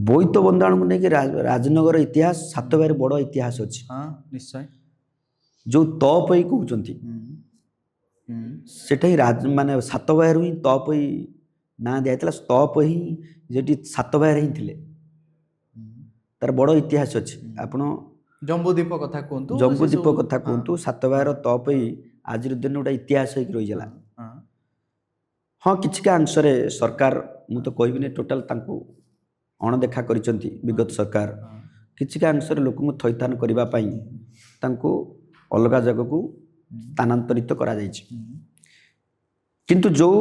ବୋଇତ ବନ୍ଦାଣକୁ ନେଇକି ରାଜନଗର ଇତିହାସ ସାତ ଭାୟାର ବଡ଼ ଇତିହାସ ଅଛି। ନିଶ୍ଚୟ। ଯେଉଁ ତପଇ କହୁଛନ୍ତି, ସେଟା ହିଁ ମାନେ ସାତ ଭାୟାରୁ ହିଁ ତପଇ ନାଁ ଦିଆଯାଇଥିଲା। ତପଇ ହିଁ ଯେଠି ସାତ ଭାୟାରେ ହିଁ ଥିଲେ, ତାର ବଡ଼ ଇତିହାସ ଅଛି। ଆପଣ ଜମ୍ବୁଦ୍ୱୀପ କଥା କୁହନ୍ତୁ, ଜମ୍ବୁଦ୍ୱୀପ କଥା କୁହନ୍ତୁ, ସାତ ଭାୟାର ତପଇ ଆଜିର ଦିନ ଗୋଟେ ଇତିହାସ ହେଇକି ରହିଗଲା। ହଁ, କିଛିଟା ଅଂଶରେ ସରକାର, ମୁଁ ତ କହିବିନି ଟୋଟାଲ ତାଙ୍କୁ ଅଣଦେଖା କରିଛନ୍ତି ବିଗତ ସରକାର। କିଛିଟା ଅଂଶରେ ଲୋକଙ୍କୁ ଥଇଥାନ କରିବା ପାଇଁ ତାଙ୍କୁ ଅଲଗା ଜାଗାକୁ ସ୍ଥାନାନ୍ତରିତ କରାଯାଇଛି। କିନ୍ତୁ ଯେଉଁ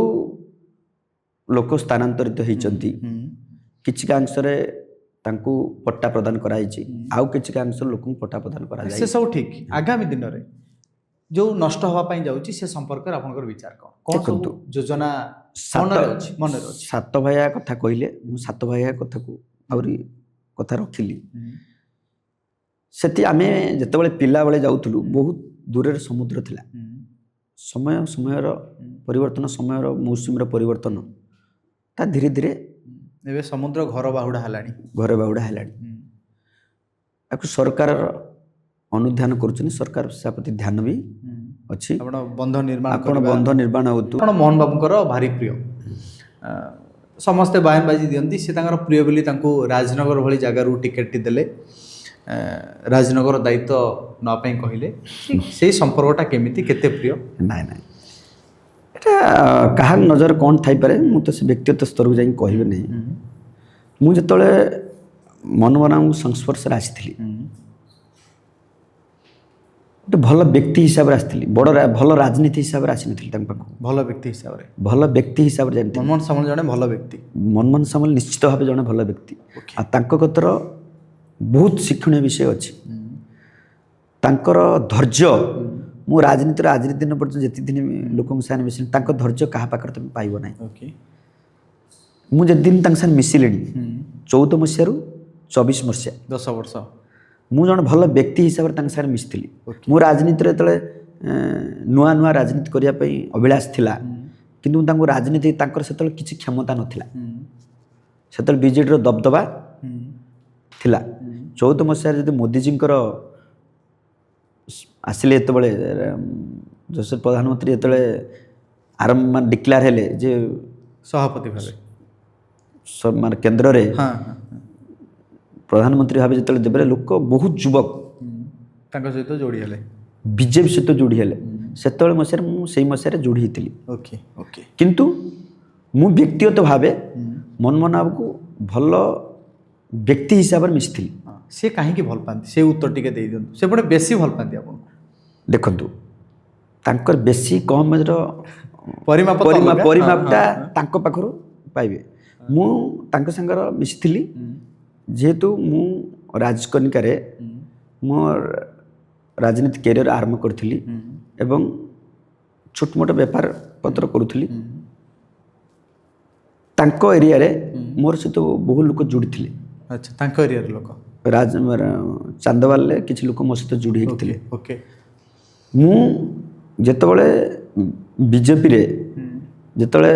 ଲୋକ ସ୍ଥାନାନ୍ତରିତ ହେଇଛନ୍ତି, କିଛିଟା ଅଂଶରେ ତାଙ୍କୁ ପଟ୍ଟା ପ୍ରଦାନ କରାଯାଇଛି, ଆଉ କିଛିଟା ଅଂଶରେ ଲୋକଙ୍କୁ ପଟ୍ଟା ପ୍ରଦାନ କରାଯାଇଛି। ସେ ସବୁ ଠିକ୍। ଆଗାମୀ ଦିନରେ ଯେଉଁ ନଷ୍ଟ ହେବା ପାଇଁ ଯାଉଛି, ସେ ସମ୍ପର୍କରେ ଆପଣଙ୍କର ବିଚାର କ'ଣ? କ'ଣ ସବୁ ଯୋଜନା ମନରେ ଅଛି? ସାତ ଭାୟା କଥା କହିଲେ, ମୁଁ ସାତ ଭାୟା କଥାକୁ ଆହୁରି କଥା ରଖିଲି। ସେଠି ଆମେ ଯେତେବେଳେ ପିଲାବେଳେ ଯାଉଥିଲୁ, ବହୁତ ଦୂରରେ ସମୁଦ୍ର ଥିଲା। ସମୟର ପରିବର୍ତ୍ତନ, ସମୟର ମୌସୁମୀର ପରିବର୍ତ୍ତନ, ତା ଧୀରେ ଧୀରେ ଏବେ ସମୁଦ୍ର ଘର ବାହୁଡ଼ା ହେଲାଣି। ତାକୁ ସରକାର ଅନୁଧ୍ୟାନ କରୁଛନ୍ତି, ସରକାର ସେ ପ୍ରତି ଧ୍ୟାନ ବି ଅଛି। ଆପଣ ବନ୍ଧ ନିର୍ମାଣ ହେଉଛୁ। ଆପଣ ମୋହନ ବାବୁଙ୍କର ଭାରି ପ୍ରିୟ, ସମସ୍ତେ ବାୟନବାଜି ଦିଅନ୍ତି। ସେ ତାଙ୍କର ପ୍ରିୟ ବୋଲି ତାଙ୍କୁ ରାଜନଗର ଭଳି ଜାଗାରୁ ଟିକେଟ୍ଟି ଦେଲେ, ରାଜନଗର ଦାୟିତ୍ୱ ନେବା ପାଇଁ କହିଲେ। ସେଇ ସମ୍ପର୍କଟା କେମିତି, କେତେ ପ୍ରିୟ? ନାଇଁ, এটা କାହାର ନଜର କ'ଣ ଥାଇପାରେ, ମୁଁ ତ ସେ ବ୍ୟକ୍ତିଗତ ସ୍ତରକୁ ଯାଇକି କହିବି ନାହିଁ। ମୁଁ ଯେତେବେଳେ ମନମୋହନଙ୍କ ସଂସ୍ପର୍ଶରେ ଆସିଥିଲି, ଗୋଟେ ଭଲ ବ୍ୟକ୍ତି ହିସାବରେ ଆସିଥିଲି, ଭଲ ରାଜନୀତି ହିସାବରେ ଆସିନଥିଲି ତାଙ୍କ ପାଖକୁ। ଭଲ ବ୍ୟକ୍ତି ହିସାବରେ ଜାଣିଥିଲି। ମନମୋହନ ସାମଲ ଜଣେ ଭଲ ବ୍ୟକ୍ତି। ମନମୋହନ ସାମଲ ନିଶ୍ଚିତ ଭାବେ ଜଣେ ଭଲ ବ୍ୟକ୍ତି। ଆଉ ତାଙ୍କ କତର ବହୁତ ଶିକ୍ଷଣୀୟ ବିଷୟ ଅଛି। ତାଙ୍କର ଧୈର୍ଯ୍ୟ, ମୁଁ ରାଜନୀତିର ଆଜି ଦିନ ପର୍ଯ୍ୟନ୍ତ ଯେତିକି ଦିନ ଲୋକଙ୍କ ସାଙ୍ଗରେ ମିଶିଲି, ତାଙ୍କ ଧୈର୍ଯ୍ୟ କାହା ପାଖରେ ତମେ ପାଇବ ନାହିଁ। ମୁଁ ଯେତେଦିନ ତାଙ୍କ ସାଙ୍ଗରେ ମିଶିଲିଣି, 14 ମସିହାରୁ 24 ମସିହା, 10 ବର୍ଷ, ମୁଁ ଜଣେ ଭଲ ବ୍ୟକ୍ତି ହିସାବରେ ତାଙ୍କ ସାଙ୍ଗରେ ମିଶିଥିଲି। ମୁଁ ରାଜନୀତିରେ ଯେତେବେଳେ ନୂଆ ରାଜନୀତି କରିବା ପାଇଁ ଅଭିଳାଷ ଥିଲା, କିନ୍ତୁ ତାଙ୍କୁ ରାଜନୀତି, ତାଙ୍କର ସେତେବେଳେ କିଛି କ୍ଷମତା ନଥିଲା। ସେତେବେଳେ ବିଜେଡ଼ିର ଦବଦବା ଥିଲା। 14 ମସିହାରେ ଯଦି ମୋଦିଜୀଙ୍କର ଆସିଲେ, ଯେତେବେଳେ ଯଶସ୍ୱୀ ପ୍ରଧାନମନ୍ତ୍ରୀ ଯେତେବେଳେ ମାନେ ଡିକ୍ଲେୟାର ହେଲେ ଯେ ସଭାପତି ଭାବେ, ମାନେ କେନ୍ଦ୍ରରେ ପ୍ରଧାନମନ୍ତ୍ରୀ ଭାବେ ଯେତେବେଳେ ଦେବେ, ଲୋକ ବହୁତ ଯୁବକ ତାଙ୍କ ସହିତ ଯୋଡ଼ି ହେଲେ, ବିଜେପି ସହିତ ଯୋଡ଼ି ହେଲେ। ସେତେବେଳେ ମସିହାରେ ମୁଁ ସେଇ ମସିହାରେ ଯୋଡ଼ି ହେଇଥିଲି। କିନ୍ତୁ ମୁଁ ବ୍ୟକ୍ତିଗତ ଭାବେ ମନମୋହନ ବାବୁକୁ ଭଲ ବ୍ୟକ୍ତି ହିସାବରେ ମିଶିଥିଲି। ସେ କାହିଁକି ଭଲ ପାଆନ୍ତି, ସେ ଉତ୍ତର ଟିକେ ଦେଇଦିଅନ୍ତୁ। ସେପଟେ ବେଶୀ ଭଲ ପାଆନ୍ତି ଆପଣଙ୍କୁ? ଦେଖନ୍ତୁ, ତାଙ୍କର ବେଶୀ କମ୍ର ପରିମାପଟା ତାଙ୍କ ପାଖରୁ ପାଇବେ। ମୁଁ ତାଙ୍କ ସାଙ୍ଗରେ ମିଶିଥିଲି, ଯେହେତୁ ମୁଁ ରାଜକନିକାରେ ମୋ ରାଜନୀତି କ୍ୟାରିୟର ଆରମ୍ଭ କରିଥିଲି ଏବଂ ଛୋଟ ମୋଟ ବେପାର ପତ୍ର କରୁଥିଲି। ତାଙ୍କ ଏରିଆରେ ମୋର ସହିତ ବହୁ ଲୋକ ଯୋଡ଼ିଥିଲେ। ଆଚ୍ଛା, ତାଙ୍କ ଏରିଆର ଲୋକ। ଚାନ୍ଦବାଲରେ କିଛି ଲୋକ ମୋ ସହିତ ଯୋଡ଼ି ହେଇକି ଥିଲେ। ଓକେ। ମୁଁ ଯେତେବେଳେ ବିଜେପିରେ ଯେତେବେଳେ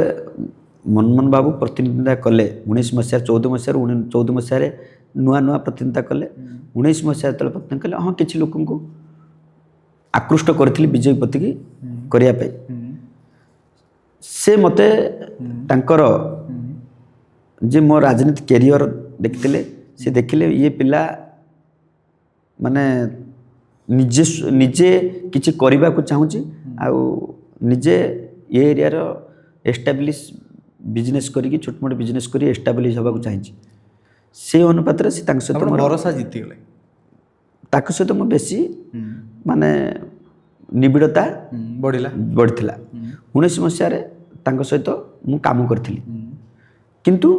ମନମୋହନ ବାବୁ ପ୍ରତିନିଧିତ୍ୱ କଲେ 19 ମସିହାରେ 14 ମସିହାରେ ନୂଆ ନୂଆ ପ୍ରତିନିଧିତ୍ୱ କଲେ। 19 ମସିହା ଯେତେବେଳେ ପ୍ରତିନିଧିତ୍ୱ କଲେ, ହଁ କିଛି ଲୋକଙ୍କୁ ଆକୃଷ୍ଟ କରିଥିଲି ବିଜେପି ପ୍ରତିକି କରିବା ପାଇଁ। ସେ ମୋତେ ତାଙ୍କର ଯେ ମୋ ରାଜନୀତି କ୍ୟାରିୟର ଦେଖିଥିଲେ, ସେ ଦେଖିଲେ ଇଏ ପିଲା ମାନେ ନିଜେ କିଛି କରିବାକୁ ଚାହୁଁଛି, ଆଉ ନିଜେ ଏ ଏରିଆର ଏଷ୍ଟାବ୍ଲିଶ ବିଜନେସ୍ କରିକି ଛୋଟ ମୋଟ ବିଜନେସ୍ କରି ଏଷ୍ଟାବ୍ଲିଶ ହେବାକୁ ଚାହିଁଛି। ସେ ଅନୁପାତରେ ସେ ତାଙ୍କ ସହିତ ମୋର ଭରସା ଜିତିଗଲେ। ତାଙ୍କ ସହିତ ମୁଁ ବେଶୀ ମାନେ ନିବିଡ଼ତା ବଢ଼ିଥିଲା। 19 ମସିହାରେ ତାଙ୍କ ସହିତ ମୁଁ କାମ କରିଥିଲି। କିନ୍ତୁ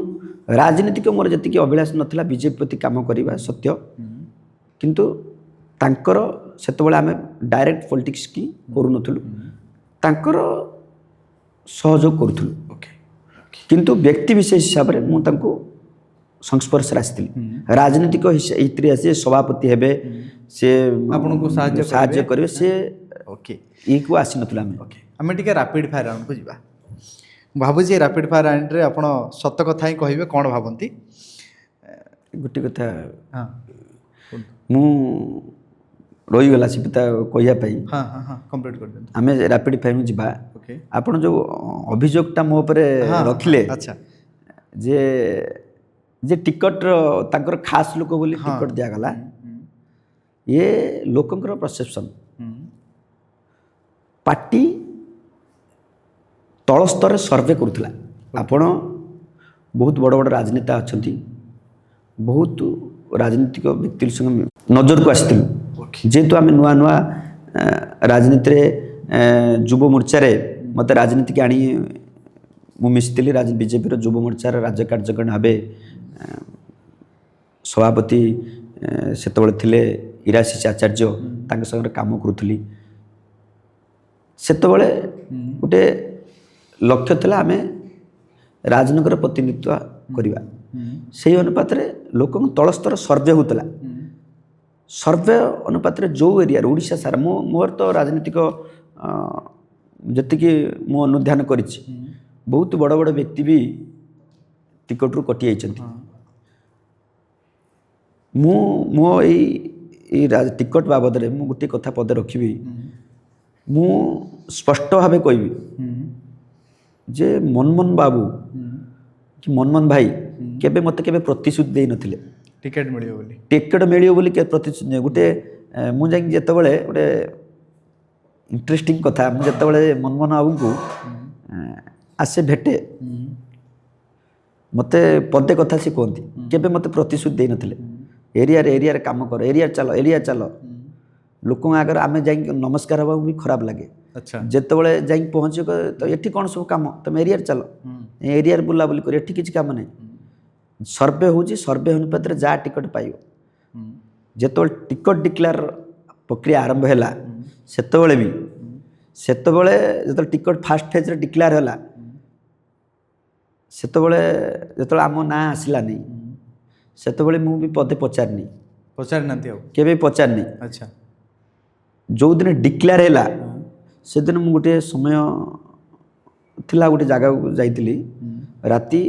ରାଜନୀତିକ ମୋର ଯେତିକି ଅଭିଳାଷ ନଥିଲା ବିଜେପି ପ୍ରତି କାମ କରିବା ସତ୍ୟ, କିନ୍ତୁ ତାଙ୍କର ସେତେବେଳେ ଆମେ ଡାଇରେକ୍ଟ ପଲିଟିକ୍ସ କି କରୁନଥିଲୁ, ତାଙ୍କର ସହଯୋଗ କରୁଥିଲୁ। କିନ୍ତୁ ବ୍ୟକ୍ତି ବିଶେଷ ହିସାବରେ ମୁଁ ତାଙ୍କୁ ସଂସ୍ପର୍ଶରେ ଆସିଥିଲି। ରାଜନୀତିକ ଏଇଥିରେ ଆସି ସଭାପତି ହେବେ, ସେ ଆପଣଙ୍କୁ ସାହାଯ୍ୟ କରିବେ, ସେ ଇଏକୁ ଆସିନଥିଲା। ଆମେ ଟିକେ ରାପିଡ୍ ଫାୟାର ରାଉଣ୍ଡକୁ ଯିବା। ଭାବୁଛି ରାପିଡ୍ ଫାୟାର ରାଉଣ୍ଡରେ ଆପଣ ସତ କଥା ହିଁ କହିବେ, କ'ଣ ଭାବନ୍ତି? ଗୋଟେ କଥା ମୁଁ ରହିଗଲା ସେ ପିତା କହିବା ପାଇଁ। କମ୍ପ୍ଲିଟ୍ କରିଦିଅନ୍ତୁ। ଆମେ ରାପିଡ୍ ଫାୟାର ଯିବା। ଆପଣ ଯେଉଁ ଅଭିଯୋଗଟା ମୋ ଉପରେ ରଖିଲେ, ଯେ ଟିକଟର ତାଙ୍କର ଖାସ୍ ଲୋକ ବୋଲି ଟିକଟ ଦିଆଗଲା, ଇଏ ଲୋକଙ୍କର ପରସେପସନ୍। ପାର୍ଟି ତଳ ସ୍ତରରେ ସର୍ଭେ କରୁଥିଲା। ଆପଣ ବହୁତ ବଡ଼ ବଡ଼ ରାଜନେତା ଅଛନ୍ତି, ବହୁତ ରାଜନୈତିକ ବ୍ୟକ୍ତି ସଙ୍ଗେ ନଜରକୁ ଆସିଥିଲୁ। ଯେହେତୁ ଆମେ ନୂଆ ନୂଆ ରାଜନୀତିରେ ଯୁବ ମୋର୍ଚ୍ଚାରେ ମୋତେ ରାଜନୀତିକି ଆଣି ମୁଁ ମିଶିଥିଲି। ବିଜେପିର ଯୁବ ମୋର୍ଚ୍ଚାର ରାଜ୍ୟ କାର୍ଯ୍ୟକାରିଣୀ ଭାବେ ସଭାପତି ସେତେବେଳେ ଥିଲେ ଇରାଶିଷ ଆଚାର୍ଯ୍ୟ, ତାଙ୍କ ସାଙ୍ଗରେ କାମ କରୁଥିଲି। ସେତେବେଳେ ଗୋଟେ ଲକ୍ଷ୍ୟ ଥିଲା ଆମେ ରାଜନଗର ପ୍ରତିନିଧିତ୍ୱ କରିବା। ସେହି ଅନୁପାତରେ ଲୋକଙ୍କ ତଳସ୍ତର ସର୍ଭେ ହେଉଥିଲା। ସର୍ଭେ ଅନୁପାତରେ ଯେଉଁ ଏରିଆରେ ଓଡ଼ିଶା ସାରା ମୋର ତ ରାଜନୈତିକ ଯେତିକି ମୁଁ ଅନୁଧ୍ୟାନ କରିଛି, ବହୁତ ବଡ଼ ବଡ଼ ବ୍ୟକ୍ତି ବି ଟିକଟରୁ କଟି ଯାଇଛନ୍ତି। ମୁଁ ମୋ ଏଇ ଟିକଟ ବାବଦରେ ମୁଁ ଗୋଟିଏ କଥା ପଦେ ରଖିବି। ମୁଁ ସ୍ପଷ୍ଟ ଭାବେ କହିବି ଯେ ମନମୋହନ ବାବୁ କି ମନମୋହନ ଭାଇ କେବେ ମୋତେ କେବେ ପ୍ରତିଶ୍ରୁତି ଦେଇନଥିଲେ ଟିକେଟ୍ ମିଳିବ ବୋଲି ପ୍ରତିଶ୍ରୁତି। ଗୋଟେ ମୁଁ ଯାଇକି ଯେତେବେଳେ ଗୋଟେ ଇଣ୍ଟରେଷ୍ଟିଂ କଥା, ମୁଁ ଯେତେବେଳେ ମନମୋହନ ବାବୁଙ୍କୁ ଆସେ ଭେଟେ, ମୋତେ ପଦେ କଥା ସେ କୁହନ୍ତି, କେବେ ମୋତେ ପ୍ରତିଶ୍ରୁତି ଦେଇନଥିଲେ। ଏରିଆରେ କାମ କର, ଏରିଆ ଚାଲ। ଲୋକଙ୍କ ଆଗରେ ଆମେ ଯାଇକି ନମସ୍କାର ହେବାକୁ ବି ଖରାପ ଲାଗେ। ଯେତେବେଳେ ଯାଇକି ପହଞ୍ଚିବ ତ ଏଠି କ'ଣ ସବୁ କାମ, ତୁମେ ଏରିଆରେ ଚାଲ, ଏରିଆରେ ବୁଲାବୁଲି କରି, ଏଠି କିଛି କାମ ନାହିଁ। ସର୍ଭେ ହେଉଛି, ସର୍ଭେ ଅନୁପାତରେ ଯାହା ଟିକଟ ପାଇବ। ଯେତେବେଳେ ଟିକଟ ଡିକ୍ଲେୟାର ପ୍ରକ୍ରିୟା ଆରମ୍ଭ ହେଲା, ସେତେବେଳେ ଯେତେବେଳେ ଟିକଟ ଫାଷ୍ଟ ଫେଜ୍ରେ ଡିକ୍ଲେୟାର ହେଲା, ସେତେବେଳେ ଯେତେବେଳେ ଆମ ନାଁ ଆସିଲାନି, ସେତେବେଳେ ମୁଁ ବି ପଦେ ପଚାରିନାହାନ୍ତି ଆଉ କେବେ ପଚାରିନି। ଯେଉଁଦିନ ଡିକ୍ଲେୟାର ହେଲା ସେଦିନ ମୁଁ ଗୋଟିଏ ସମୟ ଥିଲା, ଗୋଟେ ଜାଗାକୁ ଯାଇଥିଲି। ରାତି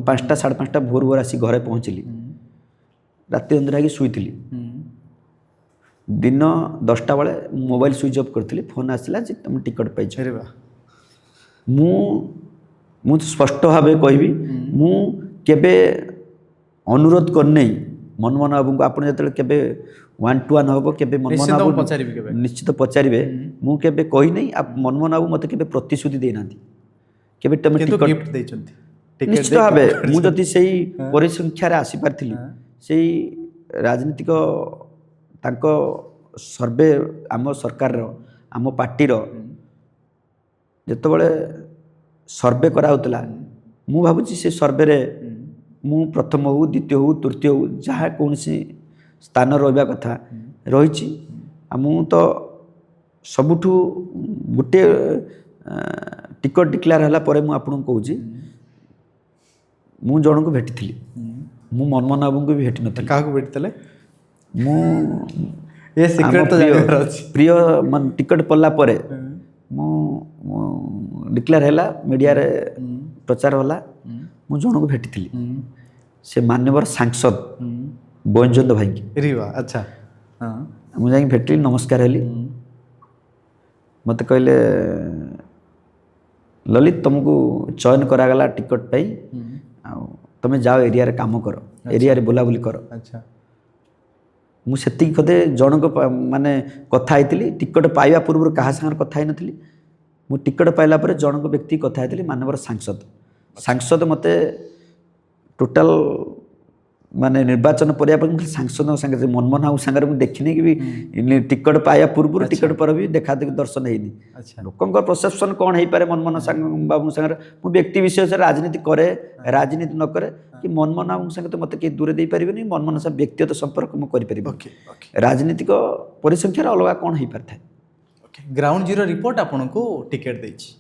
5ଟା 5:30 ଭୋର ଆସି ଘରେ ପହଞ୍ଚିଲି। ରାତି ଅନିଦ୍ରା ହେଇକି ଶୋଇଥିଲି। ଦିନ 10ଟା ବେଳେ ମୋବାଇଲ ସୁଇଚ୍ ଅଫ୍ କରିଥିଲି, ଫୋନ୍ ଆସିଲା ଯେ ତୁମେ ଟିକଟ ପାଇଛ। ମୁଁ ସ୍ପଷ୍ଟ ଭାବେ କହିବି, ମୁଁ କେବେ ଅନୁରୋଧ କରିନାହିଁ ମନମୋହନ ବାବୁଙ୍କୁ। ଆପଣ ଯେତେବେଳେ କେବେ 1-to-1 ହେବ, କେବେ ମନମୋହନ ବାବୁ ନିଶ୍ଚିତ ପଚାରିବେ, ମୁଁ କେବେ କହିନାହିଁ। ଆଉ ମନମୋହନ ବାବୁ ମୋତେ କେବେ ପ୍ରତିଶ୍ରୁତି ଦେଇନାହାନ୍ତି, କେବେ ତୁମେ ଟିକଟ ଦେଇଛନ୍ତି। ନିଶ୍ଚିତ ଭାବେ ମୁଁ ଯଦି ସେଇ ପରିସଂଖ୍ୟାରେ ଆସିପାରିଥିଲି, ସେଇ ରାଜନୀତିକ ତାଙ୍କ ସର୍ଭେ, ଆମ ସରକାରର, ଆମ ପାର୍ଟିର ଯେତେବେଳେ ସର୍ଭେ କରାହେଉଥିଲା, ମୁଁ ଭାବୁଛି ସେ ସର୍ଭେରେ ମୁଁ ପ୍ରଥମ ହେଉ, ଦ୍ୱିତୀୟ ହେଉ, ତୃତୀୟ ହେଉ, ଯାହା କୌଣସି ସ୍ଥାନ ରହିବା କଥା ରହିଛି। ଆଉ ମୁଁ ତ ସବୁଠୁ ଗୋଟିଏ टिकट डिक्लेयर होला परे मु आपन कहूची मु जणको भेटिथिली मु मनमोहन बाबू को भी भेटि नथिली काहको भेटितले मु ये सीक्रेट तो जानिबार अछि प्रिय मन टिकट पल्ला परे मु डिक्लेयर होला मीडिया रे प्रचार होला मु जणको भेटिथिली से मान्यवर सांसद बोंजंद भाई की रे वाह अच्छा हां मु जाई भेटली नमस्कार हेली मत कहले ललित तुमको चयन करागला टिकट पाई तुम जाओ एरिया रे काम करो एरिया रे बुलाबुली करो अच्छा मु सेति कदे जनक माने कथा आइतली टिकट पाइबा पूर्व कहा संग कथा आइ नथली मु टिकट पाइला पर जनक व्यक्ति कथा आइतली मानवर सांसद मते टोटल माने निर्वाचन परिया पर सांसद संगे मनमोहन बाबू संगे देखिनी कि भी टिकट पाया पूर्व टिकट पर भी देखा दर्शन हैनी अच्छा लोकंकर परसेप्शन कौन हो पारे मनमोहन बाबू संगे मु व्यक्ति विशेष राजनीति करे राजनीति न करे कि मनमोहन बाबू संगे तो मते के दूर दे परिबेनी मनमोहन से व्यक्तिगत संपर्क मु करि परिबे ओके ओके राजनीतिक परिसंख्या अलग कौन हो पारथाय ओके ग्राउंड जीरो रिपोर्ट आपन को टिकट देछि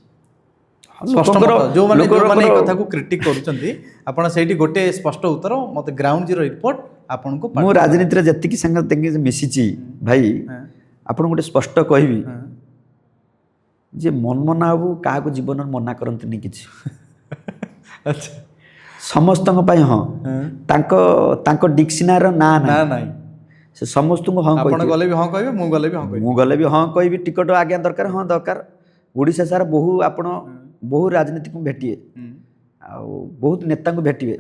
लोकंकर जो माने कथा को क्रिटिक करूचंती आपण सेठी गोटे स्पष्ट उत्तर मते ग्राउंड जीरो रिपोर्ट आपन को मु राजनीति रे जति संग तेंगे मिसिची भाई आपण गोटे स्पष्ट कहबी जे मनमोहन बाबू का को जीवन मना करंतनी किछि अच्छा समस्त पई हां तांको डिक्शनरी ना ना नहीं से समस्त को हां आपण गले भी हां कहबे मु गले भी हां कहबे मु गले भी हां कहबी टिकट आज्ञा दरकार हां दरकार ओडिशा सारा बहु आपण बहु राजनीति को भेटिए आ बहुत नेता को भेटिए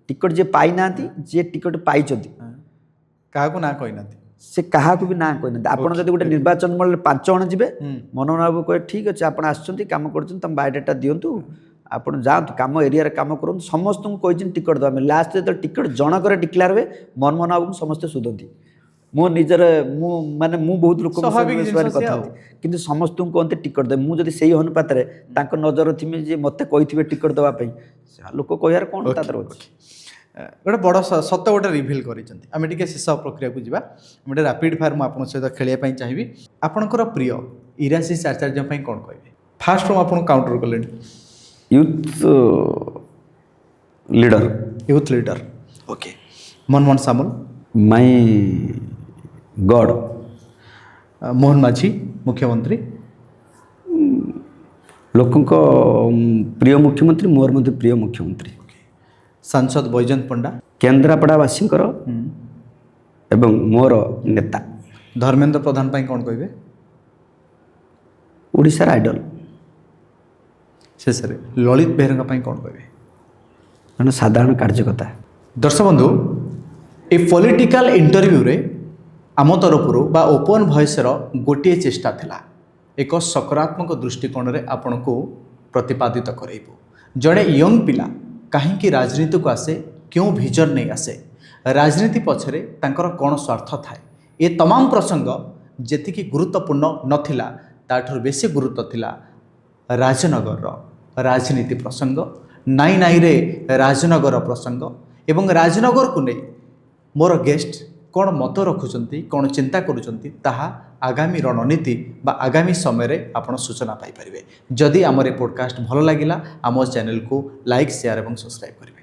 टिकट जे पाई नांती जे टिकट पाई चंती काहा को ना कहि नांती से कहा को भी ना कहि नांती आपण जदी गोटे निर्वाचन मंडल 5 जण जिवे मनोहर बाबू कहे ठीक अछि आपण आछंती काम करछन तम बायोडाटा दियंतु आपण जांतु काम एरिया रे काम करन समस्त को कहिजन टिकट दमे लास्ट जे टिकट जण करे डिक्लेयर वे मनमोहन बाबू समस्त सुदंती मो निजर मु माने मु बहुत लोक कथा किंतु समस्त को कहते टिकट दे मु जदी सेही अनुपात रे तांको नजर थिमे जे मते कहिथिबे टिकट दवा पई लोक कहियार कोन तातर अछि गोटे बड़ सत्य गोटे रिभिल करिसंती आमे टिके शेष प्रक्रिया को जिबा गोटे रैपिड फायर मु आपन सहित खेलिया पई चाहिबी आपनकर प्रिय इराशिष आचार्य पई कोन कहबे फास्ट हम आपन काउंटर करले youth leader okay Manmohan Samal my God Mohan माझी मुख्यमंत्री लोकों को प्रिय मुख्यमंत्री मोर मध्य प्रिय मुख्यमंत्री सांसद बैजयंत पंडा केन्द्रापड़ावासी एवं मोर नेता धर्मेंद्र प्रधान पाई कौन कहबे ओडिशार आइडल शेष ललित बेहरा पाई कौन कहबे जन साधारण कार्यकर्ता दर्शक बंधु ए पॉलिटिकल इंटरव्यू रे आम तरफरु बा ओपन वॉइस रो गोटे चेष्टा थिला एक सकारात्मक दृष्टिकोण रे आपण को प्रतिपादित करेबो जड़े यंग पिला कहीं राजनीति को आसे क्यों विजन नहीं आसे राजनीति पछरे तांकर कौन स्वार्थ थाए ये तमाम प्रसंग जेतिकी गुरुत्वपूर्ण नथिला ताठर बेसी गुरुत्व थिला राजनगर राजनीति प्रसंग नाई नाई रे राजनगर प्रसंग एवं राजनगर को नहीं मोर गेस्ट कौन मत रखुचंती कौन चिंता करुचंती ताहा आगामी रणनीति बा आगामी समय रे आपण सूचना पाई परिबे जदि हमर ए पॉडकास्ट भलो लागिला हमर चैनल को लाइक शेयर एवं सब्सक्राइब करिवे।